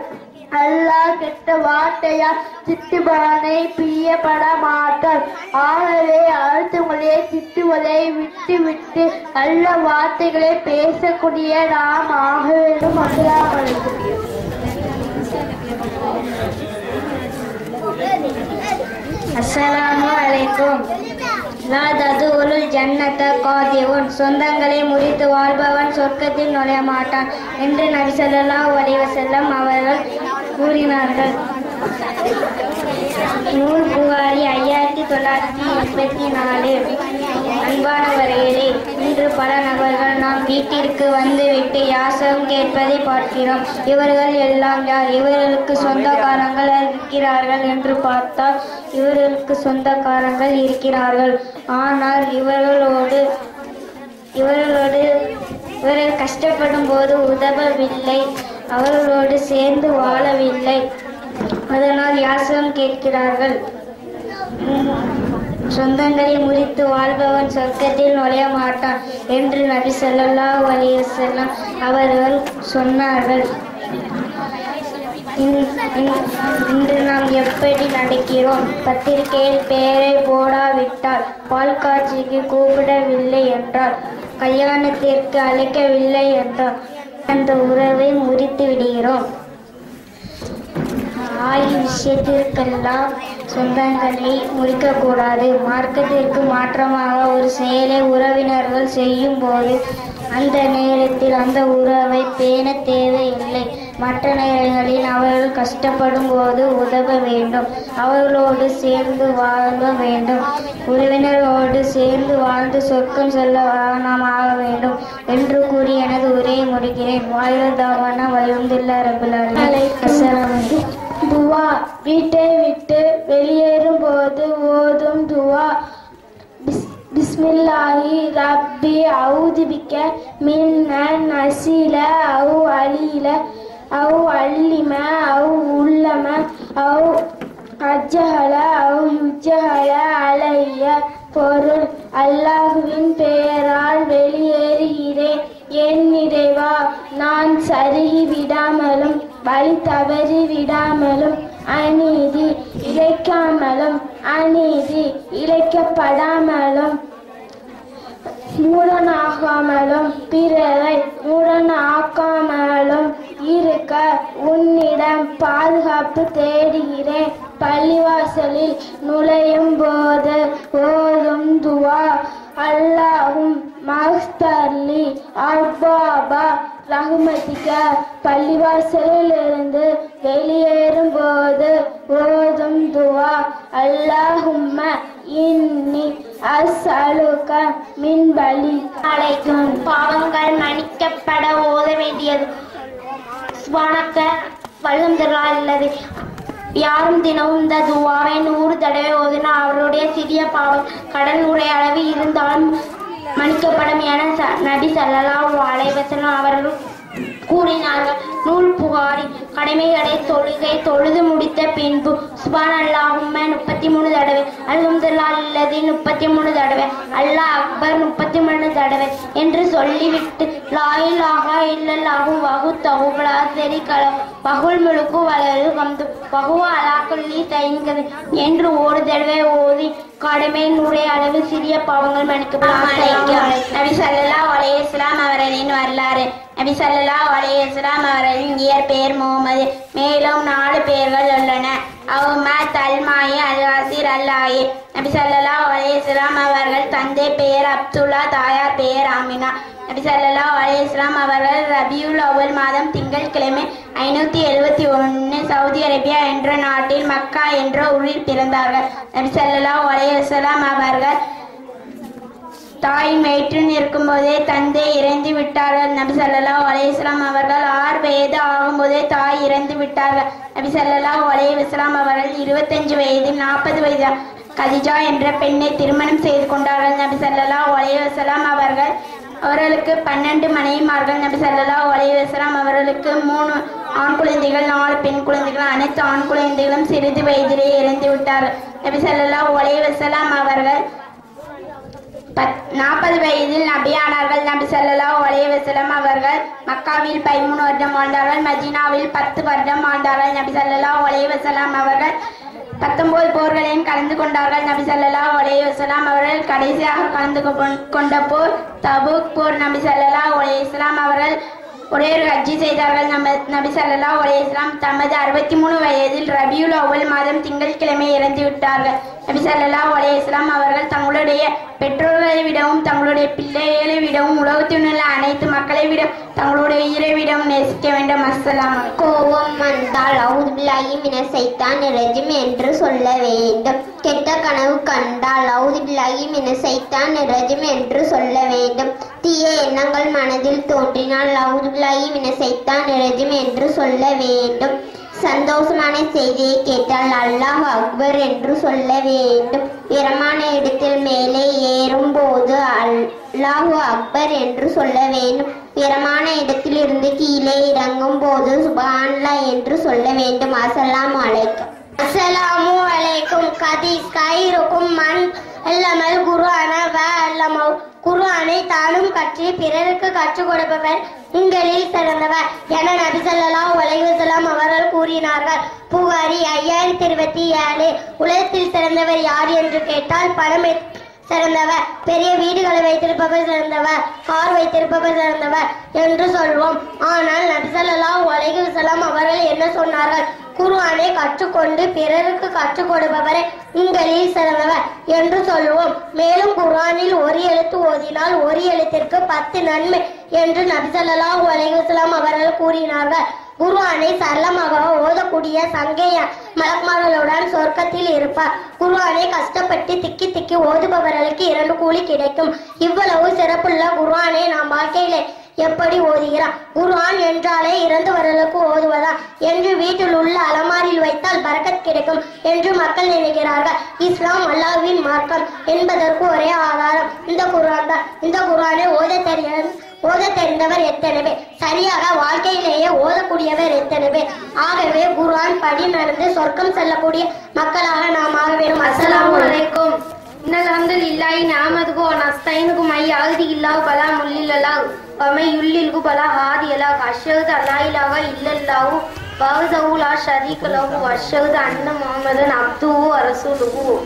அல்லாஹ் கெட்ட வார்த்தையால் திட்டுபவனை பிரியப்பட மாட்டார். ஆகவே அடுத்தவங்களை திட்டுவதை விட்டு நல்ல வார்த்தைகளை பேசக்கூடிய நாம் ஆக வேண்டும். அஸ்ஸலாமு அலைக்கும். லா ததுலுல் ஜன்னத காதிவுன். சொந்தங்களை முறித்து வாழ்பவன் சொர்க்கத்தில் நுழைய மாட்டான் என்று நபி ஸல்லல்லாஹு அலைஹி வஸல்லம் அவர்கள் கூறினார்கள். நூல் புகாரி 5984. அன்பானவர்களே, இன்று பல நபர்கள் நாம் வீட்டிற்கு வந்துவிட்டு யாசகம் கேட்பதை பார்க்கிறோம். இவர்கள் எல்லாம் யார்? இவர்களுக்கு சொந்தக்காரங்கள் இருக்கிறார்கள் என்று பார்த்தால் இவர்களுக்கு சொந்தக்காரங்கள் இருக்கிறார்கள். ஆனால் இவர்கள் கஷ்டப்படும் போது உதவவில்லை, அவர்களோடு சேர்ந்து வாழவில்லை. அதனால் யாசகம் கேட்கிறார்கள். சொந்தங்களை முறித்து வாழ்பவன் சொர்க்கத்தில் நுழைய மாட்டான் என்று நபி ஸல்லல்லாஹு அலைஹி வஸல்லம் அவர்கள் சொன்னார்கள். இன்று நாம் எப்படி நடக்கிறோம்? பத்திரிகையில் பெயரை போடாவிட்டால், பால் காட்சிக்கு கூப்பிடவில்லை என்றால், கல்யாணத்திற்கு அழைக்கவில்லை என்றால் அந்த உறவை முறித்து விடுகிறோம். விஷயத்திற்கெல்லாம் சொந்தங்களை முறிக்கக்கூடாது. மார்க்கத்திற்கு மாற்றமாக ஒரு செயலை உறவினர்கள் செய்யும் போது அந்த நேரத்தில் அந்த உறவை பேண தேவையில்லை. மற்ற நேரங்களில் அவர்கள் கஷ்டப்படும் போது உதவ வேண்டும், அவர்களோடு சேர்ந்து வாழ வேண்டும். உறவினர்களோடு சேர்ந்து வாழ்ந்து சொர்க்கம் செல்ல நாம் ஆக வேண்டும் என்று கூறி எனது உரையை முடிக்கிறேன். வாயிலதாவான வயந்துள்ள ரபுல்லாஹி. துவா. வீட்டை விட்டு வெளியேறும் போது ஓதும் துவா. பிஸ்மில்லாஹிர் பிஸ்மில்லாஹி ரப்பி அவுது பிக்க மின்ன நசில அவு அலில அவு அல்லிம அவு உள்ளம அவு அஜ்ஜஹல அவு யுஜ்ஜஹல அலைய. பொருள்: அல்லாஹுவின் பெயரால் வெளியேறுகிறேன். என் இறைவா, நான் சருகி விடாமலும் வழி தவறி விடாமலும் அநீதி இழைக்காமலும் அநீதி இழைக்கப்படாமலும் மூடனாகாமலும் பிறரை மூடனாக்காமலும் இருக்க உன்னிடம் பாதுகாப்பு தேடுகிறேன். பள்ளிவாசலில் நுழையும் போது ஓதும் துவா: அல்லாஹும் மக்தர்லி அப்பாபா ரஹ்மதிக. பள்ளிவாசலில் இருந்து வெளியேறும் போது ஓதும் துவா: அல்லாஹும்ம இன்னி அஸ்அலுக மின் பலி அலைக்கும். பாவங்கள் மன்னிக்கப்பட ஓத வேண்டியது சுபானக்க வல்லுந்தர்களால் யாரும் தினமும் இந்த துவாவை 100 தடவை ஓதினால் அவருடைய சிறிய பாவம் கடல் உரை அளவு இருந்தாலும் மன்னிக்கப்படும் என நபி ஸல்லல்லாஹு அலைஹி வஸல்லம் அவர்கள் கூறினார்கள். நூல் புகாரி. கடமைகளை தொழுது முடித்த பின்பு சுப்ஹானல்லாஹும்ம 33 தடவை, அல்ஹம்துலில்லாஹ் 33 தடவை, அல்லாஹ் அக்பர் 33 தடவை என்று சொல்லிவிட்டு லா இலாஹா இல்லல்லாஹு வஹு தஹுலா ஷரீக லஹு வஹுல் முல்கு வலஹுல் ஹம்து வஹுவ அலா குல்லி ஷைஇன் என்று ஒரு தடவை ஓதி கடமை நூறை அளவு சிறிய பாவங்கள் மன்னிக்கப்படும். நபி ஸல்லல்லாஹு அலைஹி வஸல்லம் அவர்களின் வரலாறு. நபி ஸல்லல்லாஹு அலைஹி வஸல்லம் அவர்களின் இயற்பெயர் முகமது. மேலும் 4 பெயர்கள் உள்ளன: அஹ்மத், அல்மாயி, அல்-ஹசீர், அல்லாயி. நபி ஸல்லல்லாஹு அலைஹி வஸல்லம் அவர்கள் தந்தை பெயர் அப்துல்லா, தாயார் பெயர் ஆமினா. நபி ஸல்லல்லாஹு அலைஹி வஸல்லம் அவர்கள் ரபியுல் அவ்வல் மாதம் திங்கட்கிழமை 571 சவுதி அரேபியா என்ற நாட்டில் மக்கா என்ற ஊரில் பிறந்தார்கள். நபி ஸல்லல்லாஹு அலைஹி வஸல்லம் அவர்கள் தாயின் வயிற்றில் இருக்கும்போதே தந்தை இறந்து விட்டார்கள். நபி ஸல்லல்லாஹு அலைஹி வஸல்லம் அவர்கள் 6 வயது ஆகும்போதே தாய் இறந்து விட்டார்கள். நபி ஸல்லல்லாஹு அலைஹி வஸல்லம் அவர்கள் 25 வயதில் 40 வயது கதிஜா என்ற பெண்ணை திருமணம் செய்து கொண்டார்கள். நபி ஸல்லல்லாஹு அலைஹி வஸல்லம் அவர்களுக்கு 12 மனைவிமார்கள். நபி ஸல்லல்லாஹு அலைஹி வஸல்லம் அவர்களுக்கு 3 ஆண் குழந்தைகள், 4 பெண் குழந்தைகள். அனைத்து ஆண் குழந்தைகளும் சிறிது வயதிலே இறந்து விட்டார்கள். நபி ஸல்லல்லாஹு அலைஹி வஸல்லம் அவர்கள் 40 வயதில் நபியானார்கள். நபி ஸல்லல்லாஹு அலைஹி வஸல்லம் அவர்கள் மக்காவில் 13 வருடம் வாழ்ந்தார்கள். மதீனாவில் 10 வருடம் வாழ்ந்தார்கள். நபி ஸல்லல்லாஹு அலைஹி வஸல்லம் அவர்கள் 19 போர்களையும் கலந்து கொண்டார்கள். நபி ஸல்லல்லாஹு அலைஹி வஸல்லம் அவர்கள் கடைசியாக கலந்து கொண்ட போர் தபூக் போர். நபி ஸல்லல்லாஹு அலைஹி வஸல்லம் அவர்கள் ஒரே ஒரு ஹஜ்ஜி செய்தார்கள். நபி ஸல்லல்லாஹு அலைஹி வஸல்லம் தமது 63 வயதில் ரபியுல் அவ்வல் மாதம் திங்கட்கிழமை இறந்து விட்டார்கள். நபி ஸல்லல்லாஹு அலைஹி வஸல்லம் அவர்கள் தங்களுடைய பெற்றோர்களை விடவும் தங்களுடைய பிள்ளைகளை விடவும் உலகத்தில் உள்ள அனைத்து மக்களை விட தங்களுடைய உயிரை விடவும் நேசிக்க வேண்டும். அஸ்ஸலாம். கோபம் வந்தால் அஊது பில்லாஹி மினஷ் ஷைத்தானிர் ரஜீம் என்று சொல்ல வேண்டும். கெட்ட கனவு கண்டால் அஊது பில்லாஹி மினஷ் ஷைத்தானிர் ரஜீம் என்று சொல்ல வேண்டும். தீய எண்ணங்கள் மனதில் தோன்றினால் அஊது பில்லாஹி மினஷ் ஷைத்தானிர் ரஜீம் என்று சொல்ல வேண்டும். சந்தோஷமான செய்தியை கேட்டால் அல்லாஹ் அக்பர் என்று சொல்ல வேண்டும். உயரமான இடத்தில் மேலே ஏறும் போது அல்லாஹ் அக்பர் என்று சொல்ல வேண்டும். உயரமான இடத்தில் இருந்து கீழே இறங்கும் போது சுப்ஹானல்லாஹ் என்று சொல்ல வேண்டும். அஸ்ஸலாமு அலைக்கும். அஸ்ஸலாமு அலைக்கும். கதீஸ் கைருக்கும் மன் அல்லமல் குர்ஆன வ அல்லமஹு. குர்ஆனை தானும் கற்று பிறருக்கு கற்றுக் கொடுப்பவர் உங்களில் சிறந்தவர் என நபி ஸல்லல்லாஹு அலைஹி வஸல்லம் அவர்கள் கூறினார்கள். புகாரி 5027. உலகத்தில் சிறந்தவர் யார் என்று கேட்டால் பணம் சிறந்தவர், பெரிய வீடுகளை வைத்திருப்பவர் சிறந்தவர், கார் வைத்திருப்பவர் சிறந்தவர் என்று சொல்வோம். ஆனால் நபி ஸல்லல்லாஹு அலைஹி வஸல்லம் அவர்கள் என்ன சொன்னார்கள்? குர்ஆனை கற்றுக்கொண்டு பிறருக்கு கற்றுக் கொடுப்பவரை உங்களில் சிறந்தவர் என்று சொல்வோம். மேலும் குர்ஆனில் ஒரு எழுத்து ஓதினால் ஒரு எழுத்திற்கு 10 நன்மை என்று நபி ஸல்லல்லாஹு அலைஹி வஸல்லம் அவர்கள் கூறினார்கள். குர்ஆனை சரளமாக ஓதக்கூடிய சங்கைய மலக்குமார்களுடன் சொர்க்கத்தில் இருப்பார். குர்ஆனை கஷ்டப்பட்டு திக்கி திக்கி ஓதுபவர்களுக்கு 2 கூலி கிடைக்கும். இவ்வளவு சிறப்புள்ள குர்ஆனை நாம் வாழ்க்கையில எப்படி ஓதுகிறார்? குர்ஆன் என்றாலே இறந்தவர்களுக்கு ஓதுவதா என்று வீட்டில் உள்ள அலமாரியில் வைத்தால் பரக்கத் கிடைக்கும் என்று மக்கள் நினைக்கிறார்கள். இஸ்லாம் அல்லாஹ்வின் மார்க்கம் என்பதற்கு ஒரே ஆதாரம் இந்த குர்ஆன் தான். இந்த குர்ஆனை ஓத தெரிந்தவர் எத்தனை பேர்? சரியாக வாழ்க்கையிலேயே ஓதக்கூடியவர் எத்தனை பேர்? ஆகவே குர்ஆன் படி நடந்து சொர்க்கம் செல்லக்கூடிய மக்களாக நாம் ஆக வேண்டும். அஸ்ஸலாமு அலைக்கும். இன்னல்ஹம்துலில்லாஹி நஹ்மதுஹு வ நஸ்தஈனுஹு மை யஹ்திஹில்லாஹு ஃபலா முல்லில லஹு வ மை யுல்லில்ஹு ஃபலா ஹாதிய லஹு அஷ்ஹது அல்லா இலாஹா இல்லல்லாஹு வஹ்தஹு லா ஷரீக லஹு வ அஷ்ஹது அன்ன முஹம்மதன் அப்துஹு வ ரசூலுஹு.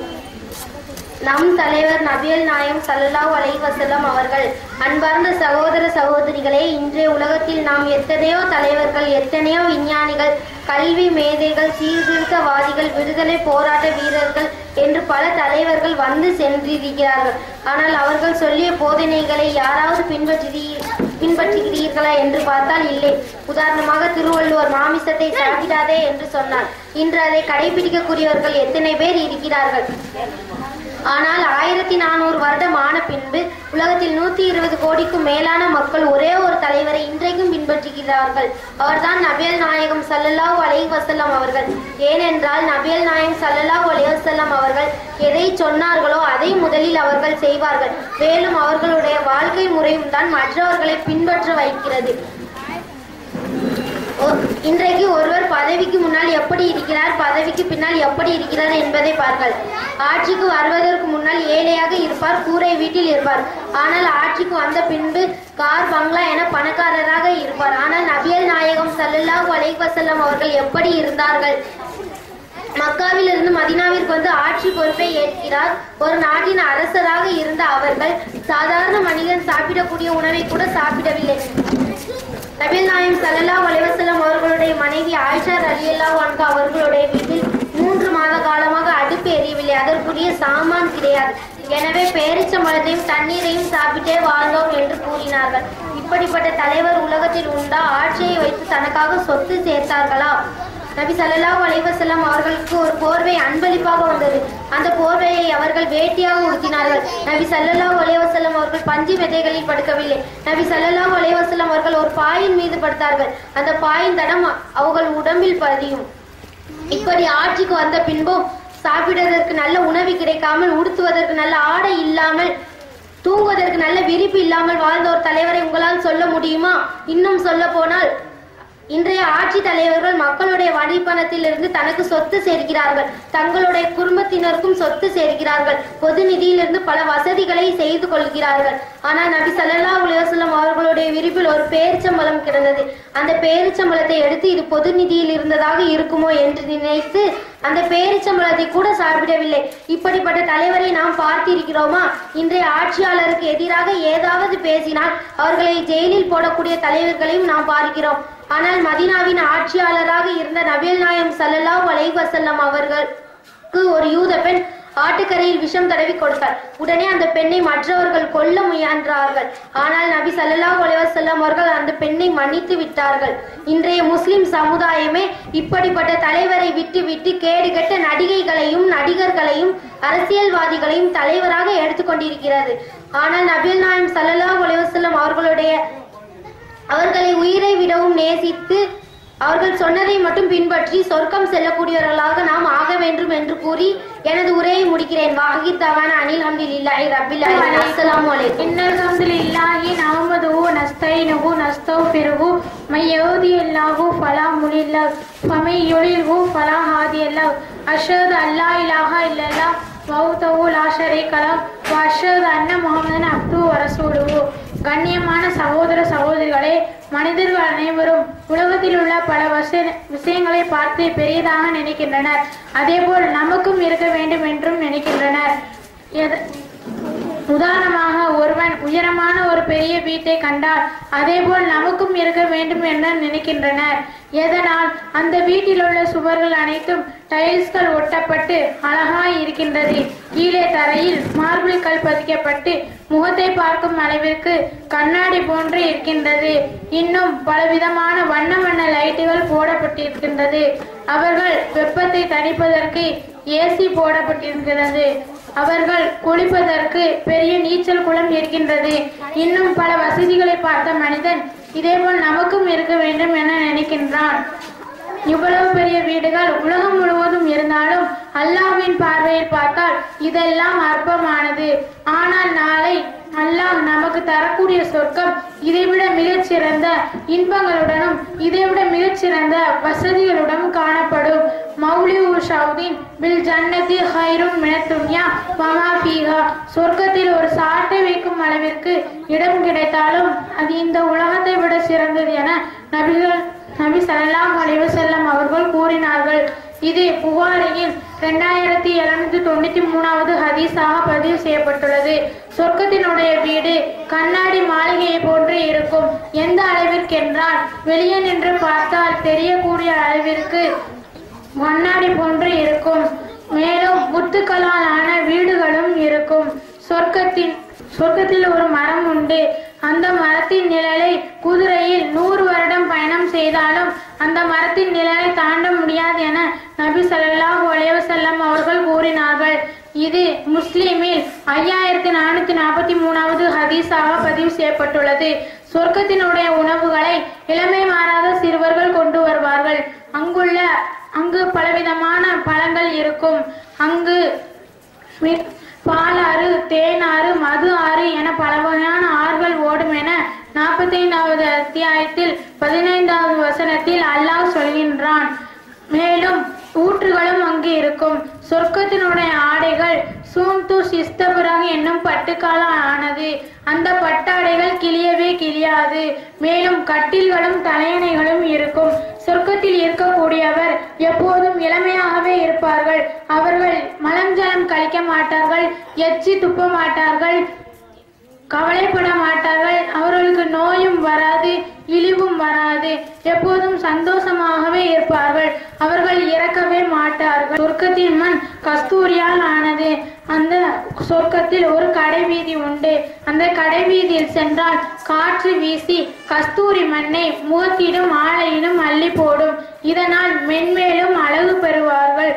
நம் தலைவர் நபிகள் நாயகம் ஸல்லல்லாஹு அலைஹி வஸல்லம் அவர்கள். அன்பார்ந்த சகோதர சகோதரிகளே, இன்றைய உலகத்தில் நாம் எத்தனையோ தலைவர்கள், எத்தனையோ விஞ்ஞானிகள், கல்வி மேதைகள், சீர்திருத்தவாதிகள், விடுதலை போராட்ட வீரர்கள் என்று பல தலைவர்கள் வந்து சென்றிருக்கிறார்கள். ஆனால் அவர்கள் சொல்லிய போதனைகளை யாராவது பின்பற்றுகிறீர்களா என்று பார்த்தால் இல்லை. உதாரணமாக திருவள்ளுவர் மாமிசத்தை சாப்பிடாதே என்று சொன்னார். இன்று அதை கடைபிடிக்கக்கூடியவர்கள் எத்தனை பேர் இருக்கிறார்கள்? ஆனால் 1400 வருடம் ஆன பின்பு உலகத்தில் 120 கோடிக்கும் மேலான மக்கள் ஒரே ஒரு தலைவரை இன்றைக்கும் பின்பற்றுகிறார்கள். அவர்தான் நபிகள் நாயகம் ஸல்லல்லாஹு அலைஹி வஸல்லம் அவர்கள். ஏனென்றால் நபிகள் நாயகம் ஸல்லல்லாஹு அலைஹி வஸல்லம் அவர்கள் எதை சொன்னார்களோ அதை முதலில் அவர்கள் செய்வார்கள். மேலும் அவர்களுடைய வாழ்க்கை முறையும் தான் மற்றவர்களை பின்பற்ற வைக்கிறது. இன்றைக்கு ஒருவர் பதவிக்கு முன்னால் எப்படி இருக்கிறார், பதவிக்கு பின்னால் எப்படி இருக்கிறார் என்பதை பாருங்கள். ஆட்சிக்கு வருவதற்கு முன்னால் ஏழையாக இருப்பார், கூரை வீட்டில் இருப்பார். ஆனால் ஆட்சிக்கு வந்த பின்பு கார் பங்களா என பணக்காரராக இருப்பார். ஆனால் நபிகள் நாயகம் ஸல்லல்லாஹு அலைஹி வஸல்லம் அவர்கள் எப்படி இருந்தார்கள்? மக்காவில் இருந்து மதீனாவிற்கு வந்து ஆட்சி பொறுப்பை ஏற்கிறார். ஒரு நாட்டின் அரசராக இருந்த அவர்கள் சாதாரண மனிதன் சாப்பிடக்கூடிய உணவை கூட சாப்பிடவில்லை. நபிகள் நாயகம் ஸல்லல்லாஹு அலைஹி வஸல்லம் அவர்களுடைய மனைவி ஆயிஷா ரலியல்லாஹு அன்ஹா அவர்களுடைய வீட்டில் 3 மாத காலமாக அடுப்பு எரியவில்லை. அதற்குரிய சாமான் கிடையாது. எனவே பேரிச்சம்பழத்தையும் தண்ணீரையும் சாப்பிட்டே வாழ்ந்தோம் என்று கூறினார்கள். இப்படிப்பட்ட தலைவர் உலகத்தில் உண்டா? ஆட்சியை வைத்து தனக்காக சொத்து சேர்த்தார்களா? நபி ஸல்லல்லாஹு அலைஹி வஸல்லம் அவர்களுக்கு ஒரு போர்வை அன்பளிப்பாக வந்தது. அந்த போர்வையை அவர்கள் வேட்டியாக உடுத்தினார்கள். நபி ஸல்லல்லாஹு அலைஹி வஸல்லம் அவர்கள் பஞ்சு விதைகளில் படுக்கவில்லை. நபி ஸல்லல்லாஹு அலைஹி வஸல்லம் அவர்கள் ஒரு பாயின் மீது படுத்தார்கள். அந்த பாயின் தடம் அவர்கள் உடம்பில் பதியும். இப்படி ஆட்சிக்கு வந்த பின்பும் சாப்பிடுவதற்கு நல்ல உணவு கிடைக்காமல், உடுத்துவதற்கு நல்ல ஆடை இல்லாமல், தூங்குவதற்கு நல்ல விரிப்பு இல்லாமல் வாழ்ந்த ஒரு தலைவரை உங்களால் சொல்ல முடியுமா? இன்னும் சொல்ல போனால் இன்றைய ஆட்சி தலைவர்கள் மக்களுடைய வரிப்பணத்திலிருந்து தனக்கு சொத்து சேர்க்கிறார்கள். தங்களுடைய குடும்பத்தினருக்கும் சொத்து சேர்க்கிறார்கள். பொது நிதியிலிருந்து பல வசதிகளை செய்து கொள்கிறார்கள். ஆனால் நபி ஸல்லல்லாஹு அலைஹி வஸல்லம் அவர்களுடைய விரிப்பில் ஒரு பேரிச்சம்பழம் கிடந்தது. அந்த பேரிச்சம்பழத்தை எடுத்து இது பொது நிதியில் இருந்ததாக இருக்குமோ என்று நினைத்து அந்த பேரிச்சம்பழத்தை கூட சாப்பிடவில்லை. இப்படிப்பட்ட தலைவரை நாம் பார்த்திருக்கிறோமா? இன்றைய ஆட்சியாளருக்கு எதிராக ஏதாவது பேசினால் அவர்களை ஜெயிலில் போடக்கூடிய தலைவர்களையும் நாம் பார்க்கிறோம். ஆனால் மதீனாவின் ஆட்சியாளராக இருந்த நபிகள் நாயகம் ஸல்லல்லாஹு அலைஹி வஸல்லம் அவர்களுக்கு ஒரு யூத பெண் ஆட்டுக்கரையில் விஷம் தடவி கொடுத்தார். உடனே அந்த பெண்ணை மற்றவர்கள் கொல்ல முயன்றார்கள். ஆனால் நபி ஸல்லல்லாஹு அலைஹி வஸல்லம் அவர்கள் அந்த பெண்ணை மன்னித்து விட்டார்கள். இன்றைய முஸ்லிம் சமுதாயமே இப்படிப்பட்ட தலைவரை விட்டு கேடுகெட்ட நடிகைகளையும் நடிகர்களையும் அரசியல்வாதிகளையும் தலைவராக எடுத்துக்கொண்டிருக்கிறது. ஆனால் நபிகள் நாயகம் ஸல்லல்லாஹு அலைஹி வஸல்லம் அவர்களை உயிரை விடவும் நேசித்து அவர்கள் சொன்னதை மட்டும் பின்பற்றி சொர்க்கம் செல்லக்கூடியவர்களாக நாம் ஆக வேண்டும் என்று கூறி எனது உரையை முடிக்கிறேன். வாஹித் தவானா அனில் ஹம்துலில்லாஹி ரப்பில் ஆலமீன். அஸ்ஸலாமு அலைக்கும். இன்னல் ஹம்துலில்லாஹி நஹ்மதுஹு வ நஸ்தஈனுஹு நஸ்தக்ஃபிருஹு மை யஹ்திஹில்லாஹு ஃபலா முலில்ல லஹு வ மை யுலில்ஹு ஃபலா ஹாதிய லஹு அஷ்ஹது அல்லா இலாஹா இல்லல்லாஹ் வஹ்தஹு லா ஷரீக லஹு வ அஷ்ஹது அன்ன முஹம்மதன் அப்துஹு வ ரசூலுஹு. கண்ணியமான சகோதர சகோதரிகளே, மனிதர்கள் அனைவரும் உலகத்தில் உள்ள பல விஷயங்களை பார்த்து பெரியதாக நினைக்கின்றனர். அதேபோல் நமக்கும் இருக்க வேண்டும் என்றும் நினைக்கின்றனர். உதாரணமாக ஒருவன் உயரமான ஒரு பெரிய வீட்டை கண்டால் அதேபோல் நமக்கும் இருக்க வேண்டும் என்று நினைக்கின்றனர். எதனால்? அந்த வீட்டில் உள்ள சுவர்கள் அனைத்தும் டைல்ஸ்கள் ஒட்டப்பட்டு அழகாய் இருக்கின்றது. கீழே தரையில் மார்பிள் கல் பதிக்கப்பட்டு முகத்தை பார்க்கும் அளவிற்கு கண்ணாடி போன்று இருக்கின்றது. இன்னும் பலவிதமான வண்ண வண்ண லைட்டுகள் போடப்பட்டிருக்கின்றது. அவர்கள் வெப்பத்தை தணிப்பதற்கு ஏசி போடப்பட்டிருக்கிறது. அவர்கள் குளிப்பதற்கு பெரிய நீச்சல் குளம் இருக்கின்றது. இன்னும் பல வசதிகளை பார்த்த மனிதன் இதேபோல் நமக்கும் இருக்க வேண்டும் என நினைக்கின்றான். இவ்வளவு பெரிய வீடுகள் உலகம் முழுவதும் இருந்தாலும் அல்லாஹ்வின் பார்வையில் பார்த்தால் இதெல்லாம் அற்பமானது. ஆனால் நாளை அல்லாஹ் நமக்கு தரக்கூடிய சொர்க்கம் இதைவிட மிகச்சிறந்த இன்பங்களுடனும் இதைவிட மிகச்சிறந்த வசதிகளுடனும் காணப்படும். மௌலிஉ ஷவுதீன் பில் ஜன்னதி ஹைரும் மினத் துன்யா வமா ஃபீஹா. சொர்க்கத்தில் ஒரு சாட்டை வைக்கும் அளவிற்கு இடம் கிடைத்தாலும் அது இந்த உலகத்தை விட சிறந்தது என நபி ஸல்லல்லாஹு அலைஹி வஸல்லம் அவர்கள் கூறினார்கள். இது புகாரியில் 2793வது ஹதீஸாக பதிவு செய்யப்பட்டுள்ளது. சொர்க்கத்தினுடைய வீடு கண்ணாடி மாளிகையை போன்று இருக்கும். எந்த அளவிற்கு என்றால் வெளியே நின்று பார்த்தால் தெரியக்கூடிய அளவிற்கு கண்ணாடி போன்று இருக்கும். மேலும் முத்துக்களால் ஆன வீடுகளும் இருக்கும். சொர்க்கத்தில் ஒரு மரம் உண்டு. அந்த மரத்தின் நிழலை குதிரையில் 100 வருடம் பயணம் செய்தாலும் அந்த மரத்தின் நிழலை தாண்ட முடியாது என நபி ஸல்லல்லாஹு அலைஹி வஸல்லம் அவர்கள் கூறினார்கள். இது முஸ்லிமில் 5443வது ஹதீஸாக பதிவு செய்யப்பட்டுள்ளது. சொர்க்கத்தினுடைய உணவுகளை இளமை மாறாத சிறுவர்கள் கொண்டு வருவார்கள். அங்கு பலவிதமான பழங்கள் இருக்கும். அங்கு பாலாறு, தேனாறு, மது ஆறு என பல வகையான ஆறுகள் ஓடும் என 45வது அத்தியாயத்தில் 15வது வசனத்தில் அல்லாஹ் சொல்கின்றான். மேலும் ஊற்றுகளும் அங்கு இருக்கும். சொர்க்கத்தினுடைய ஆடைகள் சூந்து சிஸ்தபுரங் என்னும் பட்டுக்காலால் ஆனது. அந்த பட்டாடைகள் கிளியவே கிளியாது. மேலும் கட்டில்களும் தலையணைகளும் இருக்கும். சொர்க்கத்தில் இருக்கக்கூடியவர் எப்போதும் இளமையாகவே இருப்பார்கள். அவர்கள் மலஞ்சலம் கழிக்க மாட்டார்கள், எச்சி துப்ப மாட்டார்கள், கவலைப்பட மாட்டார்கள். அவர்களுக்கு நோயும் வராது, இழிவும் வராது. எப்போதும் சந்தோஷமாகவே இருப்பார்கள். அவர்கள் இறக்கவே மாட்டார்கள். சொர்க்கத்தின் மண் கஸ்தூரியால் ஆனது. அந்த சொர்க்கத்தில் ஒரு கடைவீதி உண்டு. அந்த கடைவீதியில் சென்றால் காற்று வீசி கஸ்தூரி மண்ணை முகத்திலும் ஆலையிலும் அள்ளி போடும். இதனால் மென்மேலும் அழகு பெறுவார்கள்.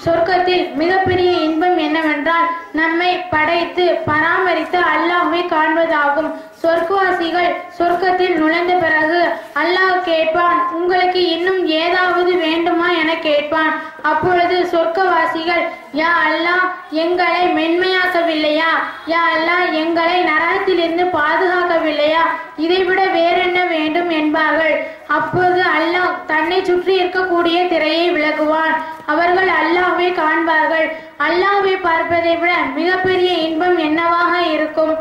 சொர்க்கத்தில் மிகப்பெரிய இன்பம் என்னவென்றால் நம்மை படைத்து பராமரித்து அல்லாஹ்வை காண்பதாகும். சொர்க்கவாசிகள் சொர்க்கத்தில் நுழைந்த பிறகு அல்லாஹ் கேட்பான், உங்களுக்கு இன்னும் ஏதாவது வேண்டுமா என கேட்பான். அப்பொழுது சொர்க்கவாசிகள், யா அல்லாஹ், எங்களை மென்மையாக்கவில்லையா? யா அல்லாஹ், எங்களை நரகத்திலிருந்து பாதுகாக்கவில்லையா? இதைவிட வேறென்ன வேண்டும் என்பார்கள். அப்போது அல்லாஹ் தன்னை சுற்றி இருக்கக்கூடிய திரையை விலகுவான். அவர்கள் அல்லாஹ்வை காண்பார்கள். அல்லாஹ்வை பார்ப்பதை விட மிகப்பெரிய இன்பம் என்னவாக இருக்கும்?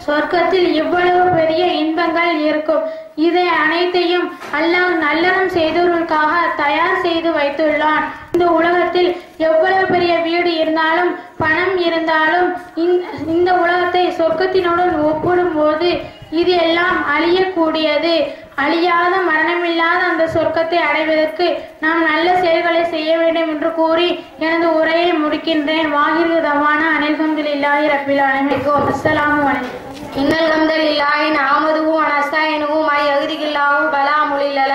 சொர்க்கத்தில் இவ்வளவு பெரிய இன்பங்கள் இருக்கும். இதை அனைத்தையும் அல்லாஹ் நல்லறம் செய்தவர்களுக்காக தயார் செய்து வைத்துள்ளான். இந்த உலகத்தில் எவ்வளவு பெரிய வீடு இருந்தாலும் பணம் இருந்தாலும் இந்த உலகத்தை சொர்க்கத்தினுடன் ஒப்பிடும் போது இது எல்லாம் அழியக்கூடியது. அழியாத மரணமில்லாத அந்த சொர்க்கத்தை அடைவதற்கு நாம் நல்ல செயல்களை செய்ய வேண்டும் என்று கூறி எனது உரையை முடிக்கின்றேன். வாஹிரு தவானா அல்ஹம்துலில்லாஹி ரப்பில் ஆலமீன். அஸ்ஸலாமு அலைக்கும். இன்னல் ஹம்தலில்லாஹி நஹ்மதுஹு வ நஸ்தஈனுஹு மை யஹ்திகில்லாஹு பலா முலில்ல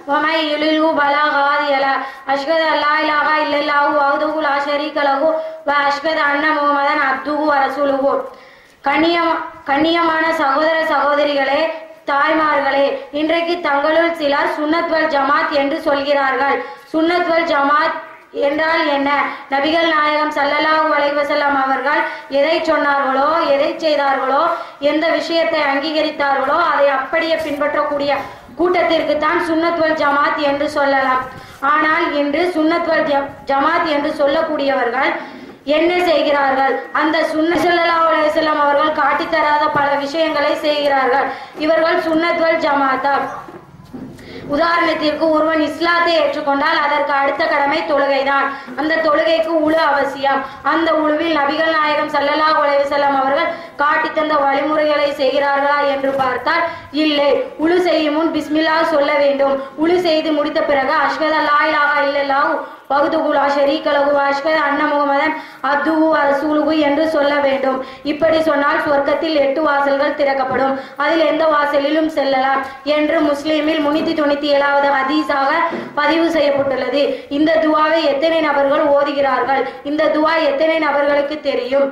வ மை யுலில்ஹு பலா ஹாதியல அஷ்ஹது அல்லா இலாஹா இல்லல்லாஹு வஹ்தஹு லா ஷரீக லஹு வ அஷ்ஹது அன்ன முஹம்மதன் அப்துஹு வ ரசூலுஹு. கண்ணியமான சகோதர சகோதரிகளே, தாய்மார்களே, இன்றைக்கு தங்களுள் சிலர் சுன்னத் வல் ஜமாத் என்று சொல்கிறார்கள். சுன்னத் வல் ஜமாத் என்றால் என்ன? நபிகள் நாயகம் ஸல்லல்லாஹு அலைஹி வஸல்லம் அவர்கள் எதை சொன்னார்களோ, எதை செய்தார்களோ, எந்த விஷயத்தை அங்கீகரித்தார்களோ அதை அப்படியே பின்பற்றக்கூடிய கூட்டத்திற்கு தான் சுன்னத் வல் ஜமாத் என்று சொல்லலாம். ஆனால் இன்று சுன்னத் வல் ஜமாத் என்று சொல்லக்கூடியவர்கள் என்ன செய்கிறார்கள்? அந்த ஸல்லல்லாஹு அலைஹி வஸல்லம் அவர்கள் காட்டித்தராத பல விஷயங்களை செய்கிறார்கள். இவர்கள் சுன்னத் வல் ஜமாத்தா? உதாரணத்திற்கு, ஒருவன் இஸ்லாத்தை ஏற்றுக்கொண்டால் அதற்கு அடுத்த கடமை தொழுகைதான். அந்த தொழுகைக்கு உழு அவசியம். அந்த உழுவில் நபிகள் நாயகம் ஸல்லல்லாஹு அலைஹி வஸல்லம் அவர்கள் காட்டி தந்த வழிமுறைகளை செய்கிறார்களா என்று பார்த்தால் இல்லை. உழு செய்யும் முன் பிஸ்மில்லா சொல்ல வேண்டும். உழு செய்து முடித்த பிறகு அஷ்ஹது அல்லா இலாஹா இல்லல்லாஹு வஹ்தஹு லா ஷரீக லஹு வ அஷ்ஹது அன்ன முஹம்மதன் அப்துஹு ரசூலுஹு என்று சொல்ல வேண்டும். இப்படி சொன்னால் சொர்க்கத்தில் 8 வாசல்கள் திறக்கப்படும், அதில் எந்த வாசலிலும் செல்லலாம் என்று முஸ்லிமில் 397வது ஹதீஸாக பதிவு செய்யப்பட்டுள்ளது. இந்த துஆவை எத்தனை நபர்கள் ஓதுகிறார்கள்? இந்த துஆ எத்தனை நபர்களுக்கு தெரியும்?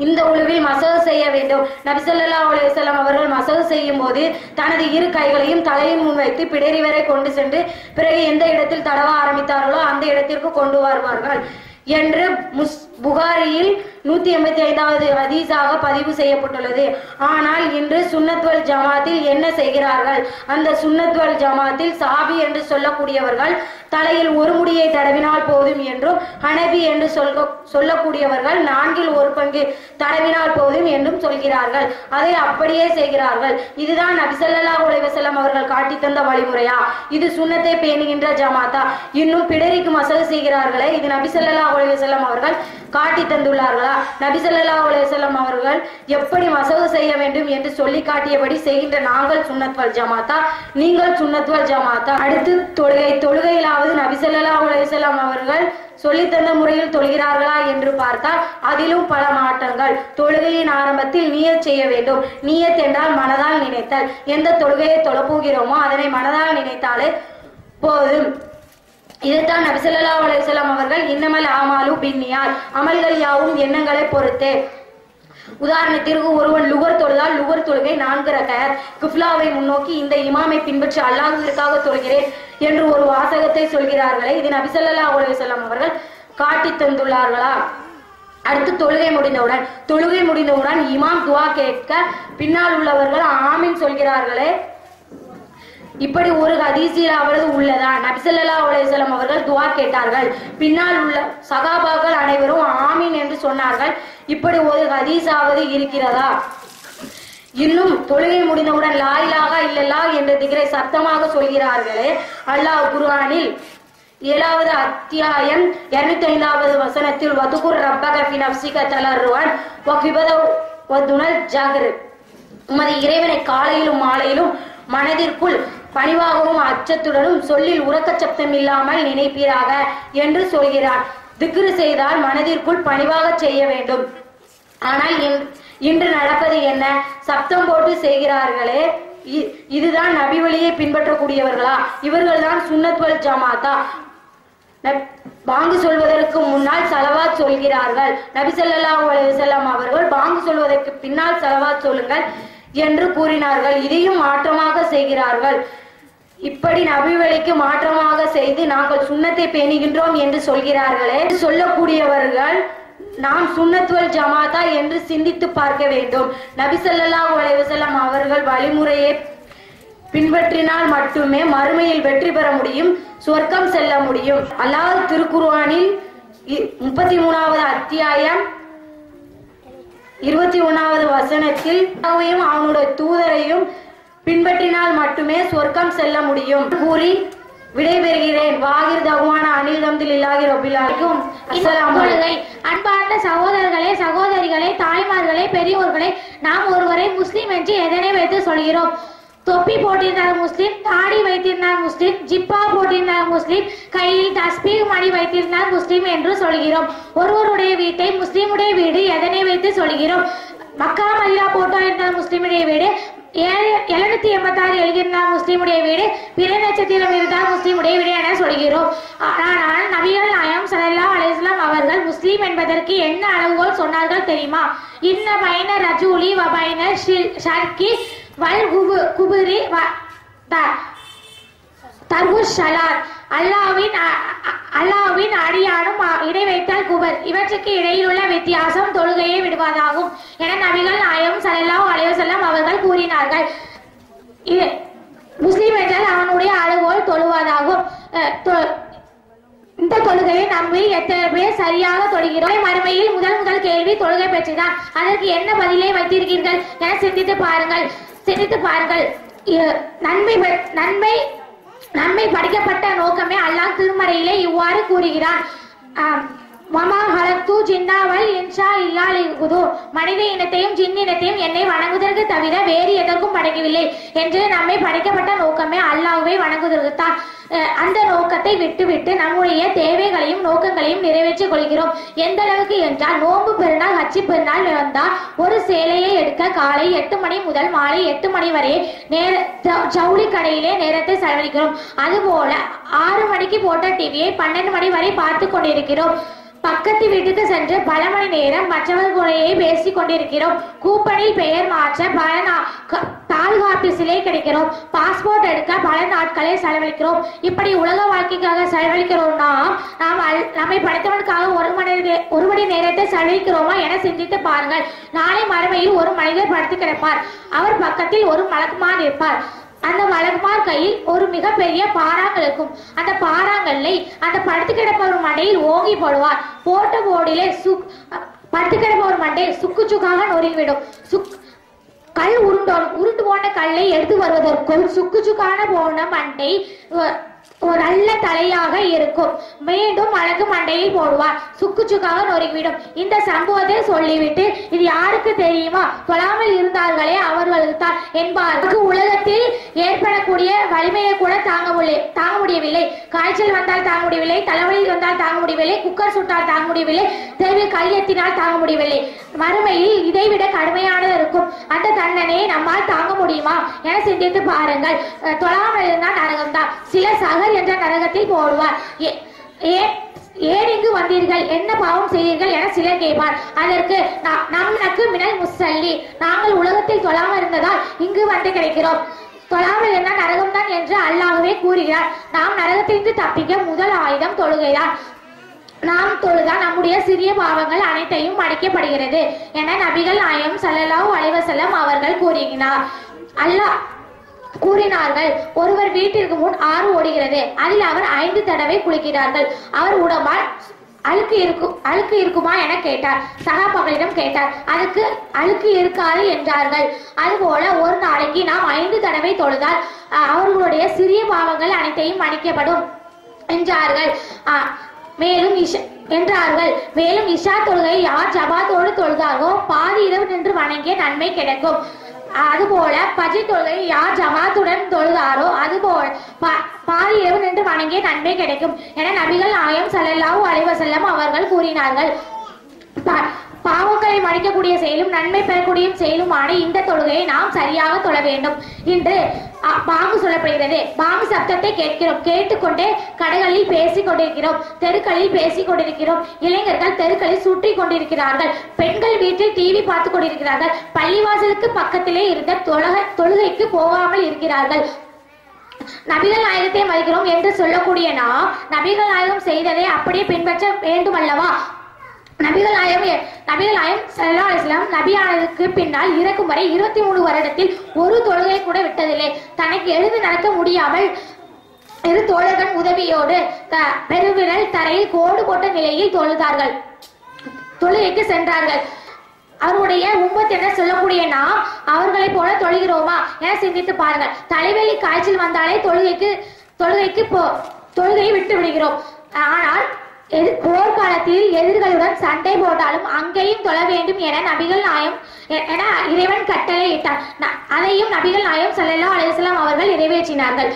இந்த உழுவில் மசகு செய்ய வேண்டும். நபி ஸல்லல்லாஹு அலைஹி வஸல்லம் அவர்கள் மசகு செய்யும் போது தனது இரு கைகளையும் தலையின் முன் வைத்து பிடரி வரை கொண்டு சென்று பிறகு எந்த இடத்தில் தடவ ஆரம்பித்தார்களோ அந்த இடத்திற்கு கொண்டு வருவார்கள் என்று புகாரியில் 185வது ஹதீஸாக பதிவு செய்யப்பட்டுள்ளது. ஆனால் இன்று சுன்னத் வல் ஜமாத்தில் என்ன செய்கிறார்கள்? அந்த சுன்னத் வல் ஜமாத்தில் சாபி என்று சொல்லக்கூடியவர்கள் தலையில் ஒரு முடியை தடவினால் போதும் என்றும், ஹனபி என்று சொல்லக்கூடியவர்கள் 4/1 தடவினால் போதும் என்றும் சொல்கிறார்கள். அதை அப்படியே செய்கிறார்கள். இதுதான் நபி ஸல்லல்லாஹு அலைஹி வஸல்லம் அவர்கள் காட்டி தந்த வழிமுறையா? இது சுன்னத்தை பேணுகின்ற ஜமாத்தா? இன்னும் பிடரிக்கு மசகு செய்கிறார்களே, இது நபி ஸல்லல்லாஹு அலைஹி வஸல்லம் அவர்கள் காட்டி தந்துள்ளார்களா? நபி ஸல்லல்லாஹு அலைஹி வஸல்லம் அவர்கள் எப்படி மசகு செய்ய வேண்டும் என்று சொல்லி காட்டியபடி செய்கின்ற நாங்கள் சுன்னத் வல் ஜமாத்தா, நீங்கள் சுன்னத் வல் ஜமாத்தா? அடுத்து தொழுகையிலாவது நபி ஸல்லல்லாஹு அலைஹி வஸல்லம் அவர்கள் சொல்லி தந்த முறையில் தொழுகிறார்களா என்று பார்த்தால் அதிலும் பல மாற்றங்கள். தொழுகையின் ஆரம்பத்தில் நியத் செய்ய வேண்டும். நியத் என்றால் மனதால் நினைத்தல். எந்த தொழுகையை தொழப்போகிறோமோ அதனை மனதால் நினைத்தாலே போதும். இதுதான் நபி ஸல்லல்லாஹு அலைஹி வஸல்லம் அவர்கள் இன்னமல் ஆமாலு பின்னியாத், அமல்கள் யாவும் எண்ணங்களை பொறுத்தே. உதாரணத்திற்கு ஒருவன் லுகர் தொழுதால் லுகர் தொழுகை 4 ரக்அத், கிப்லாவை முன்னோக்கி இந்த இமாமை பின்பற்றி அல்லாஹ்விற்காக தொழுகிறேன் என்று ஒரு வாசகத்தை சொல்கிறார்களே, இது நபி ஸல்லல்லாஹு அலைஹி வஸல்லம் அவர்கள் காட்டி தந்துள்ளார்களா? அடுத்து தொழுகை முடிந்தவுடன் இமாம் துஆ கேட்க பின்னால் உள்ளவர்கள் ஆமீன் சொல்கிறார்களே, இப்படி ஒரு ஹதீஸிலாவது உள்ளதா? நபி ஸல்லல்லாஹு அலைஹி வஸல்லம் அவர்கள் துஆ கேட்டார்கள், பின்னால் உள்ள சகாபாக்கள் அனைவரும் ஆமீன் என்று சொன்னார்கள். இப்படி ஒரு ஹதீஸாவது இருக்கிறதா? இன்னும் தொழுகை முடிந்தவுடன் லா இலாஹா இல்லல்லாஹ் என்ற திக்ரை சத்தமாக சொல்கிறார்களே, அல்லாஹ் குர்ஆனில் 7வது அத்தியாயம் 205வது வசனத்தில் வதுகுர் ரப்பக ஃபி நஃப்ஸிக தலர்ருவன் வகிபத வதுனல் ஜஹர், உமது இறைவனை காலையிலும் மாலையிலும் மனதிற்குள் பணிவாகவும் அச்சத்துடனும் சொல்லில் உறக்க சப்தம் இல்லாமல் நினைப்பீராக என்று சொல்கிறார். திக்ரு செய்தால் மனதிற்குள் பணிவாக செய்ய வேண்டும். ஆனால் இன்று நடப்பது என்ன? சப்தம் போட்டு செய்கிறார்களே, இதுதான் நபி வழியை பின்பற்றக்கூடியவர்களா? இவர்கள் தான் சுன்னத் வல் ஜமாத்தா? பாங்கு சொல்வதற்கு முன்னால் ஸலவாத் சொல்கிறார்கள். நபி ஸல்லல்லாஹு அலைஹி வஸல்லம் அவர்கள் பாங்கு சொல்வதற்கு பின்னால் ஸலவாத் சொல்லுங்கள் என்று கூறினார்கள். இதையும் மாற்றமாக செய்கிறார்கள். இப்படி நபி வழிக்கு மாற்றமாக செய்து நாங்கள் சுன்னத்தை பேணுகின்றோம் என்று சொல்கிறார்களே, சொல்லக்கூடியவர்கள் நாம் சுன்னத் வல் ஜமாத்தா என்று சிந்தித்து பார்க்க வேண்டும். நபி ஸல்லல்லாஹு அலைஹி வஸல்லம் அவர்கள் வழிமுறையை பின்பற்றினால் மட்டுமே மறுமையில் வெற்றி பெற முடியும், சொர்க்கம் செல்ல முடியும். அல்லாஹ் திருக்குர்ஆனில் 33வது அத்தியாயம் 21வது வசனத்தில் அவனுடைய தூதரையும் பின்பற்றினால் மட்டுமே சொர்க்கம் செல்ல முடியும் கூறி விடைபெறுகிறேன். வாகிர் தகுவான அனில் அல்ஹம்துலில்லாஹி ரப்பில் ஆலமீன். அஸ்ஸலாமு அலைக்கும். அன்பார்ந்த சகோதரர்களே, சகோதரிகளே, தாய்மார்களே, பெரியோர்களே, நாம் ஒருவரை முஸ்லிம் என்று எதனை வைத்து சொல்கிறோம்? தொப்பி போட்டிருந்தார் முஸ்லிம், தாடி வைத்திருந்தார் முஸ்லிம், ஜிப்பா போட்டிருந்தார் முஸ்லிம், கையில் தஸ்பீஹ் மணி வைத்திருந்தார் முஸ்லிம் என்று சொல்கிறோம். ஒருவருடைய வீட்டை முஸ்லிமுடைய வீடு எதனை வைத்து சொல்கிறோம்? மக்கா மதினா போட்டோ இருந்தால் முஸ்லிமுடைய வீடு, 786 எழுதியிருந்தால் முஸ்லிமுடைய வீடு, பிறை நட்சத்திரம் இருந்தால் முஸ்லிமுடைய வீடு என சொல்கிறோம். ஆனால் நபிகள் நாயகம் ஸல்லல்லாஹு அலைஹி வஸல்லம் அவர்கள் முஸ்லிம் என்பதற்கு என்ன அளவுகோல் சொன்னார்கள் தெரியுமா? இன்ன பைன ரஜூலி வ பைன ஷர்கி வல் குபுரி தர்புஷ் ஷலாத், அல்லாஹ்வின் அடியானும் இடை வைத்தால் குபர், இவற்றுக்கு இடையில் உள்ள வித்தியாசம் தொழுகையை விடுவதாகும் என நபிகள் நாயகம் ஸல்லல்லாஹு அலைஹி வஸல்லம் அவர்கள் கூறினார்கள். முஸ்லிம் என்றால் அவனுடைய அளவோல் தொழுவதாகும். இந்த தொழுகையை நம்பி எத்தனை பேர் சரியாக தொழுகிறோம்? மறுமையில் முதல் கேள்வி தொழுகை பற்றிதான். அதற்கு என்ன பதிலை வைத்திருக்கீர்கள் என சிந்தித்து பாருங்கள். நன்மை படிக்கப்பட்ட நோக்கமே அல்லாஹ் திருமறையிலே இவ்வாறு கூறுகிறான். மமா ஹலத்து ஜின்னாவல் இன்ஷா இல்லா லிகுது, மனித இனத்தையும் ஜின் இனத்தையும் என்னை வணங்குவதற்கு தவிர வேறு எதற்கும் படைக்கவில்லை என்று நம்மை படைக்கப்பட்ட நோக்கமே அல்லாஹ்வை வணங்குவதற்குத்தான். அந்த நோக்கத்தை விட்டுவிட்டு நம்முடைய தேவைகளையும் நோக்கங்களையும் நிறைவேற்றிக் கொள்கிறோம். எந்த அளவுக்கு என்றால், நோன்பு பெருநாள் ஹஜ்ஜி பெருநாள் வந்தால் ஒரு சேலையை எடுக்க காலை 8 மணி முதல் மாலை 8 மணி வரை ஜவுளி கடையிலே நேரத்தை செலவழிக்கிறோம். அதுபோல 6 மணிக்கு போட்ட டிவியை 12 மணி வரை பார்த்து கொண்டிருக்கிறோம். பக்கத்து வீட்டுக்கு சென்று பல மணி நேரம் மற்றவர் குறையை பேசிக் கொண்டிருக்கிறோம். கூப்பனில் பெயர் மாற்ற பல தாலுகா ஆபீஸிலே கிடைக்கிறோம். பாஸ்போர்ட் எடுக்க பல நாட்களை செலவழிக்கிறோம். இப்படி உலக வாழ்க்கைக்காக செலவழிக்கிறோம்னா நாம் நம்மை படைத்தவனுக்காக ஒரு மணி நேரத்தை செலவழிக்கிறோமா என சிந்தித்து பாருங்கள். நாளை மறுமையில் ஒரு மனிதர் படுத்து கிடப்பார். அவர் பக்கத்தில் ஒரு மலக்குமார் இருப்பார். அந்த மலக்குமார் கையில் ஒரு மிகப்பெரிய பாறாங்கல் இருக்கும். அந்த பாறாங்கல்லை அந்த படுத்து கிடப்பவர் மண்டையில் ஓங்கி போடுவார். போட்ட போர்டிலே படுத்து கிடப்பவர் மண்டை சுக்கு சுக்காக நொறுங்கிவிடும். கல் உருண்டு போன கல்லை எடுத்து வருவதற்குள் சுக்கு சுக்கான போன மண்டை ஒரு நல்ல தலையாக இருக்கும். மீண்டும் மலக்கு மண்டையில் போடுவார். சுக்கு சுக்காக நொறுங்கிவிடும். இந்த சம்பவத்தை சொல்லிவிட்டு, இது யாருக்கு தெரியுமா? தொழாமல் இருந்தார்களே அவர்களுக்கு தான் என்பார்கள். உலகத்தில் ஏற்படக்கூடிய வலிமையை கூட தாங்க முடியவில்லை. காய்ச்சல் வந்தால் தாங்க முடியவில்லை, தலைவலி வந்தால் தாங்க முடியவில்லை, குக்கர் சுட்டால் தாங்க முடியவில்லை, தெருவில் கல் எத்தினால் தாங்க முடியவில்லை. மறுமையில் இதைவிட கடுமையானது இருக்கும். அந்த தண்டனையை நம்மால் தாங்க முடியுமா என சிந்தித்து பாருங்கள். தொழாமல் இருந்தால் நரகம்தான். சில சகர் என்ற நரகத்தில் போடுவார். ஏன் இங்கு வந்தீர்கள், என்ன பாவம் செய்தீர்கள் என சிலர் கேட்பார். அதற்கு நமக்கு மினல் முசல்லி, நாங்கள் உலகத்தில் தொழாமல் இருந்ததால் இங்கு வந்து கிடைக்கிறோம். தொழாமல் இருந்தால் நரகம்தான் என்று அல்லாஹ்வே கூறுகிறார். நாம் நரகத்திலிருந்து தப்பிக்க முதல் ஆயுதம் தொழுகைதான். நாம் தொழுதால் நம்முடைய சிறிய பாவங்கள் அனைத்தையும் அடைக்கப்படுகிறது என நபிகள் நாயகம் ஸல்லல்லாஹு அலைஹி வஸல்லம் அவர்கள் கூறினார்கள். ஒருவர் வீட்டிற்கு முன் ஆறு ஓடுகிறது. அதில் அவர் 5 தடவை குளிக்கிறார்கள். அவர் உடம்பால் அழுக்கு இருக்குமா என கேட்டார். சகாபாக்களிடம் கேட்டார். அதுக்கு அழுக்கு இருக்காது என்றார்கள். அதுபோல ஒரு நாளைக்கு நாம் 5 தடவை தொழுதால் அவர்களுடைய சிறிய பாவங்கள் அனைத்தையும் மன்னிக்கப்படும் என்றார்கள். மேலும் இஷா தொழுகை யார் ஜமாத்தோடு தொழுதாரோ பாதி இரவு நின்று வணங்கிய நன்மை கிடைக்கும். அதுபோல பஜ்ர் தொழுகை யார் ஜமாத்துடன் தொழுதாரோ அதுபோல் பாதி இரவு நின்று வணங்கிய நன்மை கிடைக்கும் என நபிகள் நாயகம் ஸல்லல்லாஹு அலைஹி வஸல்லம் அவர்கள் கூறினார்கள். பாவங்களை மன்னிக்கக்கூடிய செயலும் நன்மை பெறக்கூடிய செயலுமான இந்த தொழுகையை நாம் சரியாக தொழ வேண்டும். இன்று பாங்கு சொல்லப்படுகிறது. பாங்கு சப்தத்தை கேட்கிறோம். கேட்டுக்கொண்டே கடைகளில் பேசிக் கொண்டிருக்கிறோம், தெருக்களில் பேசிக் கொண்டிருக்கிறோம். இளைஞர்கள் தெருக்களில் சுற்றி கொண்டிருக்கிறார்கள். பெண்கள் வீட்டில் டிவி பார்த்து கொண்டிருக்கிறார்கள். பள்ளிவாசலுக்கு பக்கத்திலே இருந்த தொழுகைக்கு போகாமல் இருக்கிறார்கள். நபிகள் நாயகத்தை மதிக்கிறோம் என்று சொல்லக்கூடிய நாம் நபிகள் நாயகம் செய்ததை அப்படியே பின்பற்ற வேண்டும் அல்லவா? நபிகள் நாயகம் ஸல்லல்லாஹு அலைஹி வஸல்லம் நபியானதுக்கு பின்னால் இறக்கும் வரை 23 வருடத்தில் ஒரு தொழுகை கூட விட்டதில்லை. தனக்கு எழுந்து நடக்க முடியாமல் இரு தோழர்கள் உதவியோடு பெருவிரல் தரையில் கோடு போட்ட நிலையில் தொழுகைக்கு சென்றார்கள். அவருடைய உம்மத் என சொல்லக்கூடிய நாம் அவர்களை போல தொழுகிறோமா என சிந்தித்து பாருங்கள். தலைவலி காய்ச்சல் வந்தாலே தொழுகையை விட்டு விடுகிறோம். ஆனால் போர்க்காலத்தில் எதிர்களுடன் சண்டை போட்டாலும் அங்கேயும் தொழ வேண்டும் என நபிகள் நாயகம் என இறைவன் கட்டளை இட்டார். அதையும் நபிகள் நாயகம் ஸல்லல்லாஹு அலைஹி வஸல்லம் அவர்கள் நிறைவேற்றினார்கள்.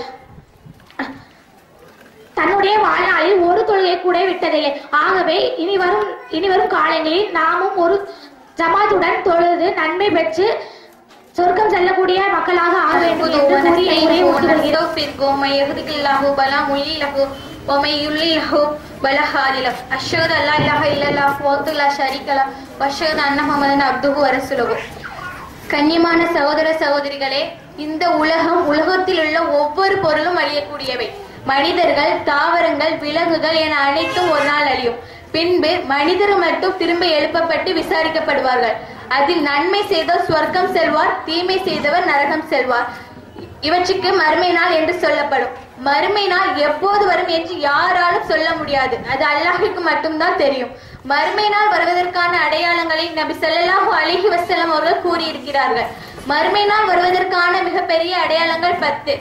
தன்னுடைய வாழ்நாளில் ஒரு தொழுகை கூட விட்டதில்லை. ஆகவே இனி வரும் காலங்களில் நாமும் ஒரு ஜமாத்துடன் தொழுது நன்மை பெற்று சொர்க்கம் செல்லக்கூடிய மக்களாக ஆக வேண்டும் என்று கண்ணியமான சகோதர சகோதரிகளே, இந்த உலகத்தில் உள்ள ஒவ்வொரு பொருளும் அழியக்கூடியவை. மனிதர்கள், தாவரங்கள், விலங்குகள் என அனைத்தும் ஒரு நாள் அழியும். பின்பு மனிதர் மட்டும் திரும்ப எழுப்பப்பட்டு விசாரிக்கப்படுவார்கள். அதில் நன்மை செய்தவர் சொர்க்கம் செல்வார், தீமை செய்தவர் நரகம் செல்வார். இவற்றுக்கு மறுமை நாள் என்று சொல்லப்படும். மறுமை நாள் எப்போது வரும் என்று யாராலும் சொல்ல முடியாது. அது அல்லாஹ்வுக்கு மட்டும்தான் தெரியும். மறுமை நாள் வருவதற்கான அடையாளங்களை நபி ஸல்லல்லாஹு அலைஹி வஸல்லம் அவர்கள் கூறியிருக்கிறார்கள். மறுமை நாள் வருவதற்கான மிகப்பெரிய அடையாளங்கள் 10.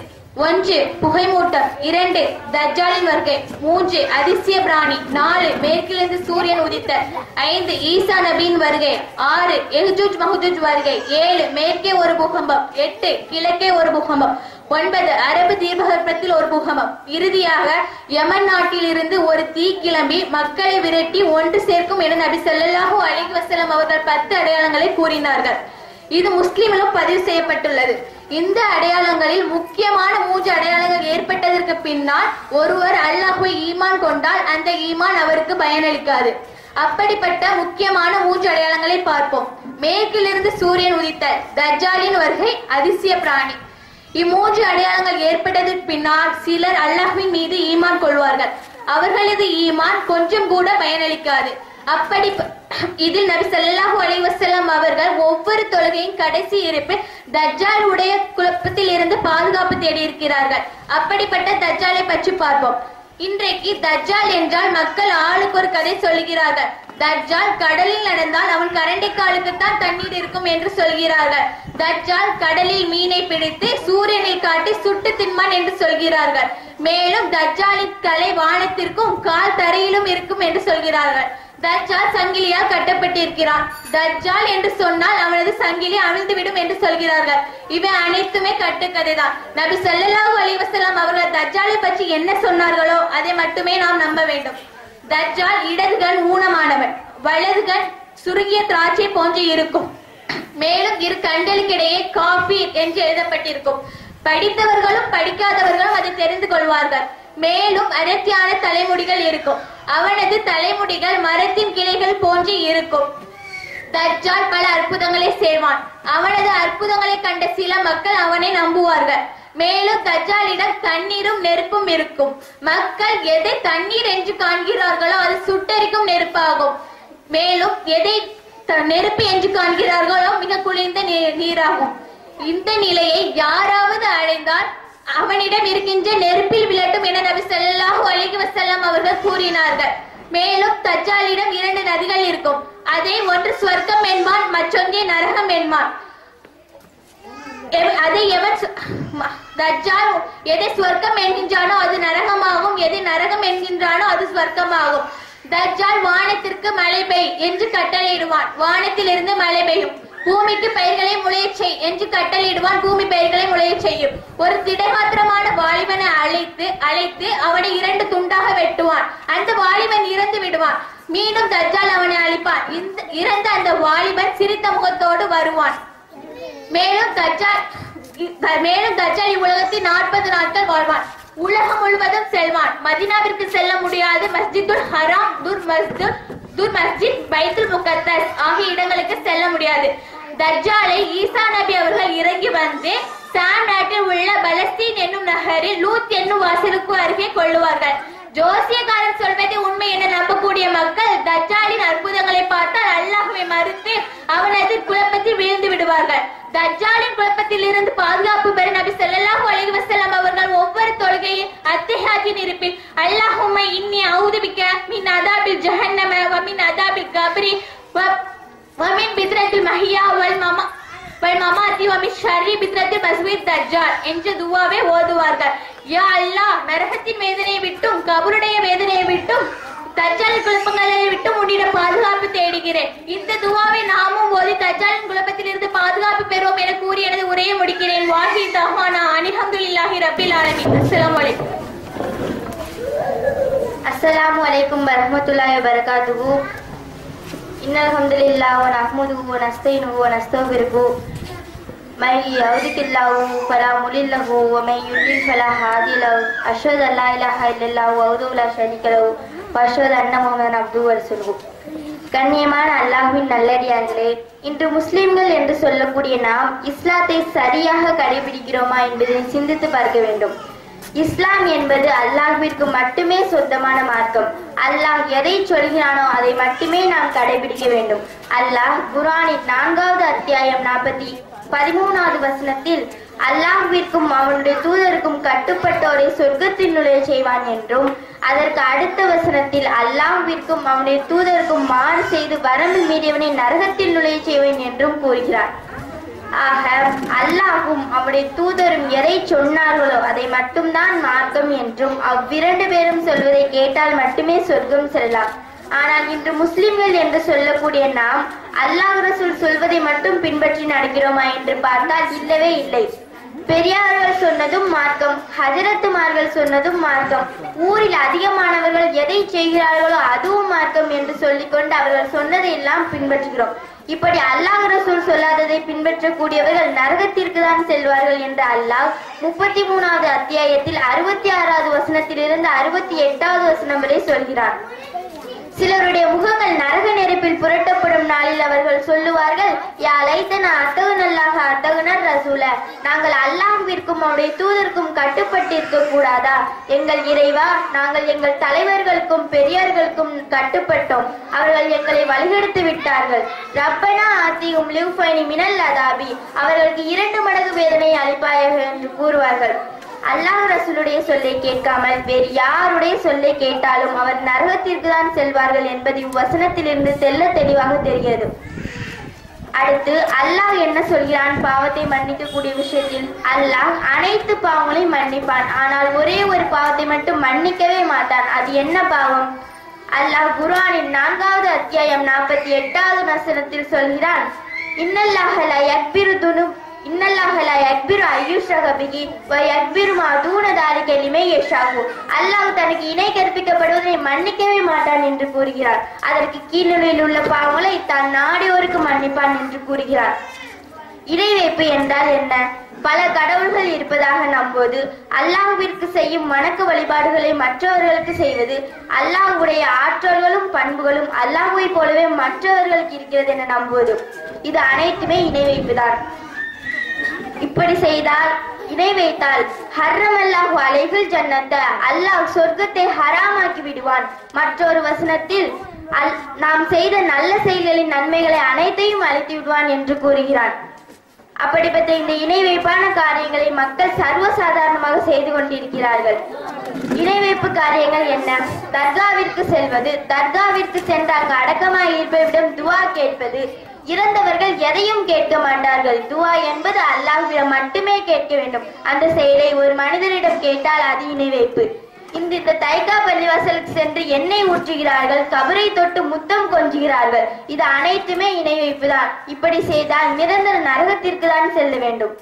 1 புகைமூட்டம், 2 தஜ்ஜாலின் வருகை, 3 அதிசய பிராணி, 4 மேற்கிலிருந்து சூரியன் உதித்தல், 5 ஈசா நபியின் வருகை, 6 யஜூஜ் மஹ்ஜூஜ் வருகை, 7 மேற்கே ஒரு பூகம்பம், 8 கிழக்கே ஒரு பூகம்பம், 9 அரபு தீபகற்பத்தில் ஒரு பூகம்பம், இறுதியாக யமன் நாட்டில் இருந்து ஒரு தீ கிளம்பி மக்களை விரட்டி ஒன்று சேர்க்கும் என நபி ஸல்லல்லாஹு அலைஹி வஸல்லம் அவர்கள் 10 அடையாளங்களை கூறினார்கள். இது முஸ்லிமிலும் பதிவு செய்யப்பட்டுள்ளது. இந்த அடையாளங்களில் முக்கியமான 3 அடையாளங்கள் ஏற்பட்டதற்கு பின்னால் ஒருவர் அல்லாஹ்வை ஈமான் கொண்டால் அந்த ஈமான் அவருக்கு பயனளிக்காது. அப்படிப்பட்ட முக்கியமான 3 அடையாளங்களை பார்ப்போம். மேற்கிலிருந்து சூரியன் உதித்தல், தஜ்ஜாலின் வருகை, அதிசய பிராணி. இம்மூன்று அடையாளங்கள் ஏற்பட்டதற்கு பின்னால் சிலர் அல்லாஹ்வின் மீது ஈமான் கொள்வார்கள். அவர்களது ஈமான் கொஞ்சம் கூட பயனளிக்காது. அப்படி இதில் நபி ஸல்லல்லாஹு அலைஹி வஸல்லம் அவர்கள் ஒவ்வொரு தொழுகையின் கடைசி இருப்பில் தஜ்ஜால் உடைய குழப்பத்தில் இருந்து பாதுகாப்பு தேடி இருக்கிறார்கள். அப்படிப்பட்ட தஜ்ஜாலை பற்றி பார்ப்போம். இன்றைக்கு தஜ்ஜால் என்றால் மக்கள் ஆளுக்கு ஒரு கதை சொல்கிறார்கள். தஜ்ஜால் கடலில் நடந்தால் அவன் கரண்டை காலுக்குத்தான் தண்ணீர் இருக்கும் என்று சொல்கிறார்கள். தஜ்ஜால் கடலில் மீனை பிடித்து சூரியனில் காட்டி சுட்டு தின்பான் என்று சொல்கிறார்கள். மேலும் தஜ்ஜாலின் தலை வானத்திற்கும் கால் தரையிலும் இருக்கும் என்று சொல்கிறார்கள். தஜ்ஜால் சங்கிலியால் கட்டப்பட்டிருக்கிறான். தஜ்ஜால் என்று சொன்னால் அவனது சங்கிலி அவிழ்ந்துவிடும் என்று சொல்கிறார்கள். இவை அனைத்துமே கட்டுக்கதைதான். நபி ஸல்லல்லாஹு அலைஹி வஸல்லம் அவர்கள் தஜ்ஜாலை பற்றி என்ன சொன்னார்களோ அதை மட்டுமே நாம் நம்ப வேண்டும். தஜ்ஜால் இடதுகண் ஊனமானவன், வலதுகண் சுருங்கிய திராட்சை போன்று இருக்கும். மேலும் இரு கண்களுக்கிடையே காபீர் என்று எழுதப்பட்டிருக்கும். படித்தவர்களும் படிக்காதவர்களும் அதை தெரிந்து கொள்வார்கள். மேலும் அடர்த்தியான தலைமுடிகள் இருக்கும். அவனது தலைமுடிகள் மரத்தின் கிளைகள் போன்று இருக்கும். தஜ்ஜால் பல அற்புதங்களை செய்வான். அவனது அற்புதங்களை கண்ட சில மக்கள் அவனை நம்புவார்கள். மேலும் தஜ்ஜாலிடம் தண்ணீரும் நெருப்பும் இருக்கும். மக்கள் எதை தண்ணீர் என்று காண்கிறார்களோ அது சுட்டரிக்கும் நெருப்பாகும். மேலும் எதை நெருப்பு என்று காண்கிறார்களோ மிக குளிர்ந்த நீராகும். இந்த நிலையை யாராவது அடைந்தால் அவனிடம் இருக்கின்ற நெருப்பில் விழட்டும் என நபி ஸல்லல்லாஹு அலைஹி வஸல்லம் அவர்கள் கூறினார்கள். மேலும் தஜ்ஜாலிடம் 2 நதிகள் இருக்கும். அதை ஒன்று சொர்க்கம் என்பான், மற்றொன்றே நரகம் என்பான். அதை தஜ்ஜால் எதை சொர்க்கம் என்கின்றானோ அது நரகமாகும், எதை நரகம் என்கின்றானோ அது சொர்க்கமாகும். தஜ்ஜால் வானத்திற்கு மழை பெய் என்று கட்டளையிடுவான், வானத்திலிருந்து மழை பெய்யும். பூமிக்கு பயிர்களை முளையச் செய் என்று கட்டளையிடுவான், பூமி பயிர்களை முளையச் செய்யும். ஒரு திடகாத்திரமான வாலிபனை அழைத்து அவனை 2 துண்டாக வெட்டுவான். அந்த வாலிபன் இறந்து விடுவான். மீண்டும் தஜ்ஜால் அவனை அழிப்பான். இறந்த அந்த வாலிபன் சிரித்த முகத்தோடு வருவான். மேலும் தஜ்ஜால் இவ்வுலகத்தில் 40 நாட்கள் வாழ்வான். உலகம் முழுவதும் செல்வான். மதீனாவிற்கு செல்ல முடியாது. மஸ்ஜிதுல் ஹராம், துர் மஸ்ஜித், பைத்துல் முகத்தஸ் ஆகிய இடங்களுக்கு செல்ல முடியாது. தஜ்ஜாலை ஈசா நபி அவர்கள் இறங்கி வந்து சாம் நாட்டில் உள்ள பலஸ்தீன் என்னும் நகரில் லூத் என்னும் வாசலுக்கு அருகே கொள்ளுவார்கள். ஜோசியக்காரன் சொல்வதை உண்மை என நம்பக்கூடிய மக்கள் தஜ்ஜாலின் அற்புதங்களை பார்த்தால் அல்லாஹ்வை மறுத்து அவனது குழப்பத்தில் விழுந்து விடுவார்கள். தஜ்ஜாலின் குழப்பத்தில் இருந்து பாதுகாப்பு பெற நபி ஸல்லல்லாஹு அலைஹி வஸல்லம் அவர்கள் ஒவ்வொரு தொழுகையில் அத்திஹியாத்தின் இருப்பில் அல்லாஹும்ம இன்னி அஊது பிக்க மின் அதாபில் ஜஹன்னம வ மின் அதாபில் கப்ரி வ மின் பித்ரத்தில் மஹியா வல் மமாத்தி வ மின் ஷர்ரி பித்ரத்தில் மஸ்வீத் தஜ்ஜால் என்ற துஆவை ஓதுவார்கள். யா அல்லாஹ், நரகத்தின் வேதனையை விட்டும் கபருடைய வேதனையை விட்டும் தஜ்ஜாலின் குழப்பங்களை விட்டு உன்னிடம் பாதுகாப்பு தேடுகிறேன். இந்த துஆவை நாமும் ஓதி தஜ்ஜாலின் குழப்பத்தில் இருந்து பாதுகாப்பு பெறுவோம் என கூறி எனது உரையை முடிக்கிறேன். வாஹி தஹ்வானா அல்ஹம்துலில்லாஹி ரப்பில் ஆலமீன். அஸ்ஸலாமு அலைக்கும். அஸ்ஸலாமு அலைக்கும் வரஹ்மத்துல்லாஹி வபரகாத்துஹு. இன்னல் ஹம்துலில்லாஹி வ நஹ்மதுஹு வ நஸ்தஈனுஹு வ நஸ்தக்ஃபிருஹு. மை யஹ்திகில்லாஹு ஃபலா முலில்லஹு வ மை யுலில் ஃபலா ஹாதிய லஹு. அஷ்ஹது அல்லா இலாஹா இல்லல்லாஹு வஹ்தஹு லா ஷரீக லஹு வ அஷ்ஹது அன்ன முஹம்மதன் அப்துஹு வ ரசூலுஹு. கண்ணியமான அல்லாஹ்வின் நல்லடியார்களே, இன்று முஸ்லிம்கள் என்று சொல்லக்கூடிய நாம் இஸ்லாத்தை சரியாக கடைபிடிக்கிறோமா என்பதை சிந்தித்து பார்க்க வேண்டும். இஸ்லாம் என்பது அல்லாஹ்விற்கு மட்டுமே சொந்தமான மார்க்கம். அல்லாஹ் எதை சொல்கிறானோ அதை மட்டுமே நாம் கடைபிடிக்க வேண்டும். அல்லாஹ் குர்ஆனின் 4வது அத்தியாயம் 13வது வசனத்தில் அல்லாஹ்விற்கும் அவனுடைய தூதருக்கும் கட்டுப்பட்டோரை சொர்க்கத்தில் நுழைய செய்வான் என்றும், அதற்கு அடுத்த வசனத்தில் அல்லாஹ்விற்கும் அவனுடைய தூதருக்கும் மாறு செய்து வரம்பில் மீறியவனை நரகத்தில் நுழைய செய்வேன் என்றும் கூறுகிறார். ஆக அல்லாஹும் அவருடைய தூதரும் எதை சொன்னார்களோ அதை மட்டும்தான் மார்க்கம் என்றும் அவ்விரண்டு பேரும் சொல்வதை கேட்டால் மட்டுமே சொர்க்கம் செல்லலாம். ஆனால் இன்று முஸ்லிம்கள் என்று சொல்லக்கூடிய நாம் அல்லாஹ் ரசூல் சொல்வதை மட்டும் பின்பற்றி நடக்கிறோமா என்று பார்த்தால் இல்லவே இல்லை. பெரியார்கள் சொன்னதும் மார்க்கம், ஹஜரத்துமார்கள் சொன்னதும் மார்க்கம், ஊரில் அதிகமானவர்கள் எதை செய்கிறார்களோ அதுவும் மார்க்கம் என்று சொல்லிக்கொண்டு அவர்கள் சொன்னதை எல்லாம் பின்பற்றுகிறோம். இப்படி அல்லாஹ் ரசூல் சொல்லாததை பின்பற்றக்கூடியவர்கள் நரகத்திற்கு தான் செல்வார்கள் என்று அல்லாஹ் 33வது அத்தியாயத்தில் 66வது வசனத்திலிருந்து 68வது வசனம் வரை சொல்கிறார். சிலருடைய முகங்கள் நரக நெருப்பில் புரட்டப்படும் நாளில் அவர்கள் சொல்லுவார்கள், யா லைத்தனா அத்தகுனல்லாக அத்தகுனர் ரசூல, நாங்கள் அல்லாஹ்விற்கும் அவருடைய தூதருக்கும் கட்டுப்பட்டிருக்க கூடாதா? எங்கள் இறைவா, நாங்கள் எங்கள் தலைவர்களுக்கும் பெரியார்களுக்கும் கட்டுப்பட்டோம், அவர்கள் எங்களை வழிகெடுத்து விட்டார்கள். ரப்பனா ஆத்தியும் லிவ்ஃபைனி மினல் அதாபி, அவர்களுக்கு 2 மடங்கு வேதனை அளிப்பாயாக என்று கூறுவார்கள். அல்லாஹ் ரசூலுடைய சொல்லை கேட்காமல் வேறு யாருடைய சொல்லை கேட்டாலும் அவர் நரகத்திற்கு தான் செல்வார்கள் என்பது இவ்வசனத்திலிருந்து தெல்ல தெளிவாக தெரிகிறது. அடுத்து அல்லாஹ் என்ன சொல்கிறான்? பாவத்தை மன்னிக்க கூடிய விஷயத்தில் அல்லாஹ் அனைத்து பாவங்களையும் மன்னிப்பான், ஆனால் ஒரே ஒரு பாவத்தை மட்டும் மன்னிக்கவே மாட்டான். அது என்ன பாவம்? அல்லாஹ் குர்ஆனின் 4வது அத்தியாயம் 48வது வசனத்தில் சொல்கிறான், இன்னல்லாஹ லா யக்பிரு துனுப் இன்னல்லாஹ லா யக்பிரு அய்யுஷ்ரக பிஹி வ யக்பிரு மா தூன தாலிக லிமன் யஷாஹு. அல்லாஹ் தனக்கு இணை கற்பிக்கப்படுவதை மன்னிக்கவே மாட்டான் என்று கூறுகிறார். அதற்கு கீழ்நிலையில் உள்ள பாவங்களை தான் நாடியோருக்கு மன்னிப்பான் என்று கூறுகிறார். இணை வைப்பு என்றால் என்ன? பல கடவுள்கள் இருப்பதாக நம்புவது, அல்லாஹ்விற்கு செய்யும் வணக்க வழிபாடுகளை மற்றவர்களுக்கு செய்வது, அல்லாஹ்வுடைய ஆற்றல்களும் பண்புகளும் அல்லாஹ்வை போலவே மற்றவர்களுக்கு இருக்கிறது என நம்புவது, இது அனைத்துமே இணை வைப்புதான். இப்படி செய்தால், இணை வைத்தால் ஹர்ரமல்லாஹு அலைஹில் ஜன்னத்த, அல்லாஹ் சொர்க்கத்தை ஹராமாக்கி விடுவான். மற்றொரு வசனத்தில் நாம் செய்த நல்ல செயல்களின் நன்மைகளை அனைத்தையும் அளித்து விடுவான் என்று கூறுகிறான். அப்படிப்பட்ட இந்த இணை வைப்பான காரியங்களை மக்கள் சர்வசாதாரணமாக செய்து கொண்டிருக்கிறார்கள். இணை வைப்பு காரியங்கள் என்ன? தர்காவிற்கு செல்வது, தர்காவிற்கு சென்று அங்கு அடக்கமாய் இருப்பவரிடம் துவா கேட்பது. இறந்தவர்கள் எதையும் கேட்க மாட்டார்கள். துவா என்பது அல்லாஹ்விடம் மட்டுமே கேட்க வேண்டும். அந்த செயலை ஒரு மனிதரிடம் கேட்டால் அது இணை வைப்பு. இந்த தைக்கா பள்ளிவாசலுக்கு சென்று எண்ணெய் ஊற்றுகிறார்கள், கபரை தொட்டு முத்தம் கொஞ்சுகிறார்கள். இது அனைத்துமே இணை வைப்பு தான். இப்படி செய்தால் நிரந்தர நரகத்திற்கு தான் செல்ல வேண்டும்.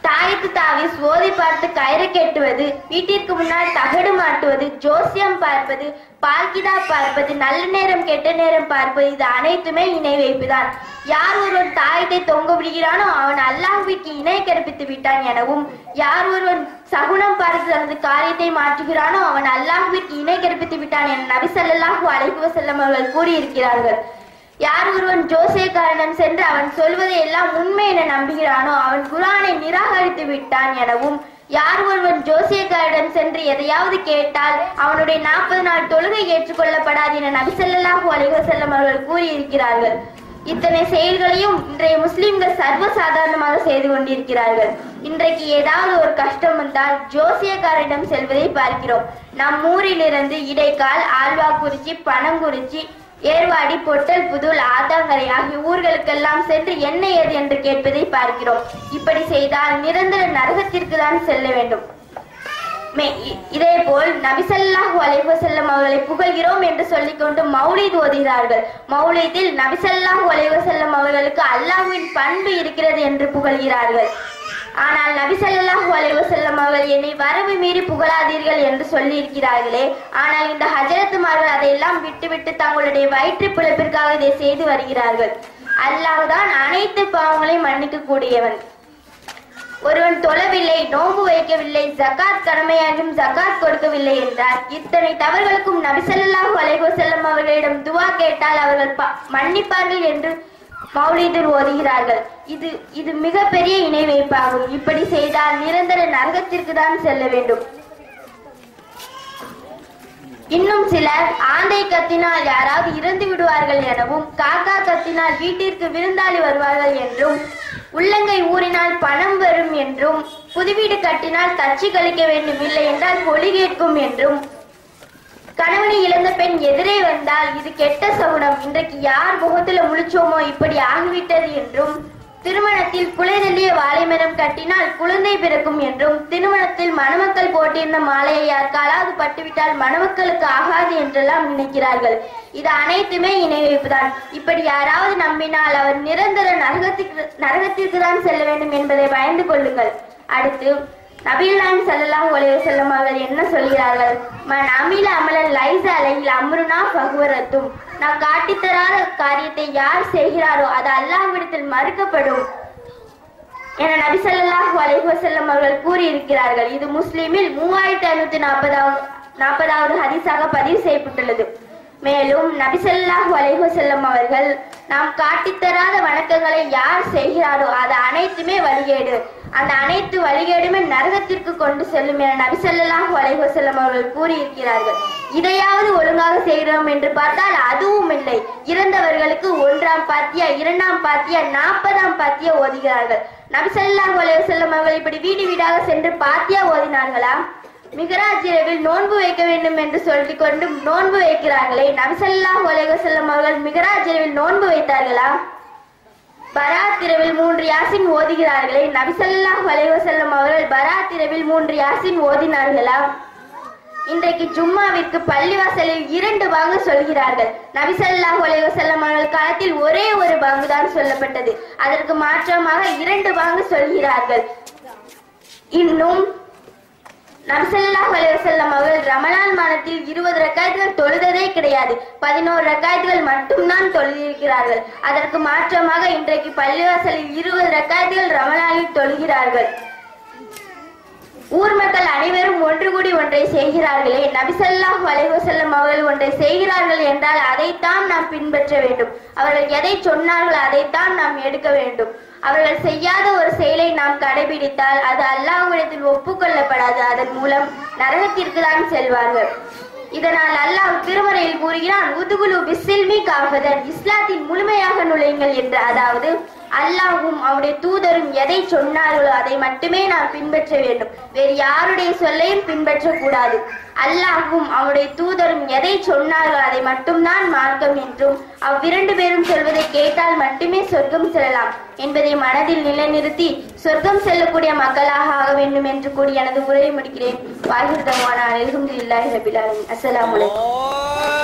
தாயத்து தாவிஸ் ஓதி பார்த்து கயிறு கெட்டுவது, வீட்டிற்கு முன்னால் தகடு மாட்டுவது, ஜோசியம் பார்ப்பது, பால்கிதா பார்ப்பது, நல்ல நேரம் கெட்ட நேரம் பார்ப்பது, இது அனைத்துமே இணை வைப்புதான். யார் ஒருவன் தாயத்தை தொங்க விடுகிறானோ அவன் அல்லாஹ்விற்கு இணை கற்பித்து விட்டான் எனவும், யார் ஒருவன் சகுனம் பார்த்து தனது காரியத்தை மாற்றுகிறானோ அவன் அல்லாஹ்விற்கு இணை கற்பித்து விட்டான் என நபி ஸல்லல்லாஹு அலைஹி வஸல்லம் அவர்கள் கூறியிருக்கிறார்கள். யார் ஒருவன் ஜோசியக்காரனிடம் சென்று அவன் சொல்வதை எல்லாம் உண்மை என நம்புகிறானோ அவன் குர்ஆனை நிராகரித்து விட்டான் எனவும், யார் ஒருவன் ஜோசியக்காரனிடம் சென்று எதையாவது கேட்டால் அவனுடைய 40 நாள் தொழுகை ஏற்றுக்கொள்ளப்படாது என நபி ஸல்லல்லாஹு அலைஹி வஸல்லம் அவர்கள் கூறியிருக்கிறார்கள். இத்தனை செயல்களையும் இன்றைய முஸ்லிம்கள் சர்வசாதாரணமாக செய்து கொண்டிருக்கிறார்கள். இன்றைக்கு ஏதாவது ஒரு கஷ்டம் வந்தால் ஜோசியக்காரரிடம் செல்வதை பார்க்கிறோம். நம் ஊரிலிருந்து இடைக்கால், ஆழ்வாக்குறிச்சி, பனங்குறிச்சி, ஏர்வாடி, பொட்டல் புதூர், ஆத்தாங்கரை ஆகிய ஊர்களுக்கெல்லாம் சென்று என்ன ஏது என்று கேட்பதை பார்க்கிறோம். இப்படி செய்தால் நிரந்தர நரகத்திற்கு தான் செல்ல வேண்டும். இதே போல் நபி ஸல்லல்லாஹு அலைஹி வஸல்லம் அவர்களை புகழ்கிறோம் என்று சொல்லிக்கொண்டு மௌலித் ஓதுகிறார்கள். மௌலித்தில் நபி ஸல்லல்லாஹு அலைஹி வஸல்லம் அவர்களுக்கு அல்லாஹ்வின் பண்பு இருக்கிறது என்று புகழ்கிறார்கள். ஆனால் நபி ஸல்லல்லாஹு அலைஹி வஸல்லம் அவர்கள் என்னை வரவு மீறி புகழாதீர்கள் என்று சொல்லி இருக்கிறார்களே. ஆனால் இந்த ஹஜரத்துமார்கள் அதையெல்லாம் விட்டுவிட்டு தங்களுடைய வயிற்று பிழைப்பிற்காக இதை செய்து வருகிறார்கள். அல்லாஹ் தான் அனைத்து பாவங்களையும் மன்னிக்க கூடியவன். ஒருவன் தொழவில்லை, நோன்பு வைக்கவில்லை, ஜகாத் கடமையாகும் ஜகாத் கொடுக்கவில்லை என்றால் இத்தனை தவறுகளுக்கும் நபி ஸல்லல்லாஹு அலைஹி வஸல்லம் அவர்களிடம் துவா கேட்டால் அவர்கள் மன்னிப்பார்கள் என்று மௌலிதில் ஓதுகிறார்கள். இது மிகப்பெரிய இணை வைப்பாகும். இப்படி செய்தால் நிரந்தர நரகத்திற்கு தான் செல்ல வேண்டும். இன்னும் சிலர் ஆந்தை கத்தினால் யாராவது இறந்து விடுவார்கள் எனவும், காக்கா கத்தினால் வீட்டிற்கு விருந்தாளி வருவார்கள் என்றும், உள்ளங்கை ஊறினால் பணம் வரும் என்றும், புதுவீடு கட்டினால் தச்சு கழிக்க வேண்டும், இல்லை என்றால் பொலி கேட்கும் என்றும், கணவனை இழந்த பெண் எதிரே வந்தால் இது கெட்ட சகுனம், இன்றைக்கு யார் முகத்துல முழிச்சோமோ இப்படி ஆகிவிட்டது என்றும், திருமணத்தில் குலைதள்ளிய வாழை மரம் கட்டினால் குழந்தை பிறக்கும் என்றும், திருமணத்தில் மணமக்கள் போட்டிருந்த மாலையை யாருக்காலாவது பட்டுவிட்டால் மணமக்களுக்கு ஆகாது என்றெல்லாம் நினைக்கிறார்கள். இது அனைத்துமே இணை வைப்புதான். இப்படி யாராவது நம்பினால் அவர் நிரந்தர நரகத்திற்கு தான் செல்ல வேண்டும் என்பதை பயந்து கொள்ளுங்கள். அடுத்து நபிகள் ஸல்லல்லாஹு அலைஹி வஸல்லம் அவர்கள் என்ன சொல்கிறார்கள்? மன் அமில அமலன் லைஸ அலைஹில் அம்ருனா ஃபஹுவரத்தும். நாம் காட்டித்தராத காரியத்தை யார் செய்கிறாரோ அது அல்லாஹ்விடத்தில் மறுக்கப்படும் என நபி ஸல்லல்லாஹு அலைஹி வஸல்லம் அவர்கள் கூறியிருக்கிறார்கள். இது முஸ்லிமில் 3540வது ஹதீஸாக பதிவு செய்யப்பட்டுள்ளது. மேலும் நபி ஸல்லல்லாஹு அலைஹி வஸல்லம் அவர்கள் நாம் காட்டித்தராத வணக்கங்களை யார் செய்கிறாரோ அது அனைத்துமே வழிகேடு, அந்த அனைத்து வழிகேடுமே நரகத்திற்கு கொண்டு செல்லும் என நபி ஸல்லல்லாஹு அலைஹி வஸல்லம் அவர்கள் கூறியிருக்கிறார்கள். இதையாவது ஒழுங்காக செய்கிறோம் என்று பார்த்தால் அதுவும் இல்லை. இறந்தவர்களுக்கு 1ஆம் பாத்தியா 2ஆம் பாத்தியா 40ஆம் பாத்தியா ஓதுகிறார்கள். நபி ஸல்லல்லாஹு அலைஹி வஸல்லம் அவர்கள் இப்படி வீடு வீடாக சென்று பாத்தியா ஓதினார்களா? மிகராஜ் இரவில் நோன்பு வைக்க வேண்டும் என்று சொல்லிக் கொண்டு நோன்பு வைக்கிறார்களே, நபி ஸல்லல்லாஹு அலைஹி வஸல்லம் அவர்கள் மிகராஜ் இரவில் நோன்பு வைத்தார்களா? பராத் இரவில் 3 யாசின் ஓதுகிறார்களே, நபி ஸல்லல்லாஹு அலைஹி வஸல்லம் அவர்கள் பராத் இரவில் 3 யாசின் ஓதினார்களா? இன்றைக்கு ஜும்மாவிற்கு பள்ளிவாசலில் 2 பாங்கு சொல்கிறார்கள். நபி ஸல்லல்லாஹு அலைஹி வஸல்லம் அவர்கள் காலத்தில் ஒரே ஒரு பாங்கு தான் சொல்லப்பட்டது. அதற்கு மாற்றமாக 2 பாங்கு சொல்கிறார்கள். இன்னும் நபி ஸல்லல்லாஹு அலைஹி வஸல்லம் அவர்கள் ரமலான் மாதத்தில் 20 ரக்காத்துகள் தொழுததே கிடையாது. 11 ரக்காத்துகள் மட்டும்தான் தொழுதிருக்கிறார்கள். அதற்கு மாற்றமாக இன்றைக்கு பள்ளிவாசலில் 20 ரக்காத்துகள் ரமலானில் தொழுகிறார்கள். ஊர் மக்கள் அனைவரும் ஒன்று கூடி ஒன்றை செய்கிறார்களே, நபி ஸல்லல்லாஹு அலைஹி வஸல்லம் அவர்கள் ஒன்றை செய்கிறார்கள் என்றால் அதைத்தான் நாம் பின்பற்ற வேண்டும். அவர்கள் எதை சொன்னார்களோ அதைத்தான் நாம் எடுக்க வேண்டும். அவர்கள் செய்யாத ஒரு செயலை நாம் கடைபிடித்தால் அது அல்லாஹ்விடத்தில் ஒப்புக்கொள்ளப்படாது. அதன் மூலம் நரகத்திற்கு தான் செல்வார்கள். இதனால் அல்லாஹ் திருமறையில் கூறுகிறான், உதுகுலு பிஸ்ஸில்மி காஃபதன், இஸ்லாத்தின் முழுமையாக நுழையுங்கள் என்று. அதாவது அல்லாஹ்வும் அவருடைய தூதரும் எதை சொன்னார்களோ அதை மட்டுமே நாம் பின்பற்ற வேண்டும். வேறு யாருடைய சொல்லையும் பின்பற்றக்கூடாது. அல்லாஹ்வும் அவருடைய தூதரும் எதை சொன்னார்களோ அதை மட்டும்தான் மார்க்கம் என்றும், அவ்விரண்டு பேரும் சொல்வதை கேட்டால் மட்டுமே சொர்க்கம் செல்லலாம் என்பதை மனதில் நிலைநிறுத்தி சொர்க்கம் செல்லக்கூடிய மக்களாக ஆக வேண்டும் என்று கூறி எனது உரையை முடிக்கிறேன். வாஹிர் தவானா அல்ஹம்துலில்லாஹி ரப்பில் ஆலமீன். அஸ்ஸலாமு அலைக்கும்.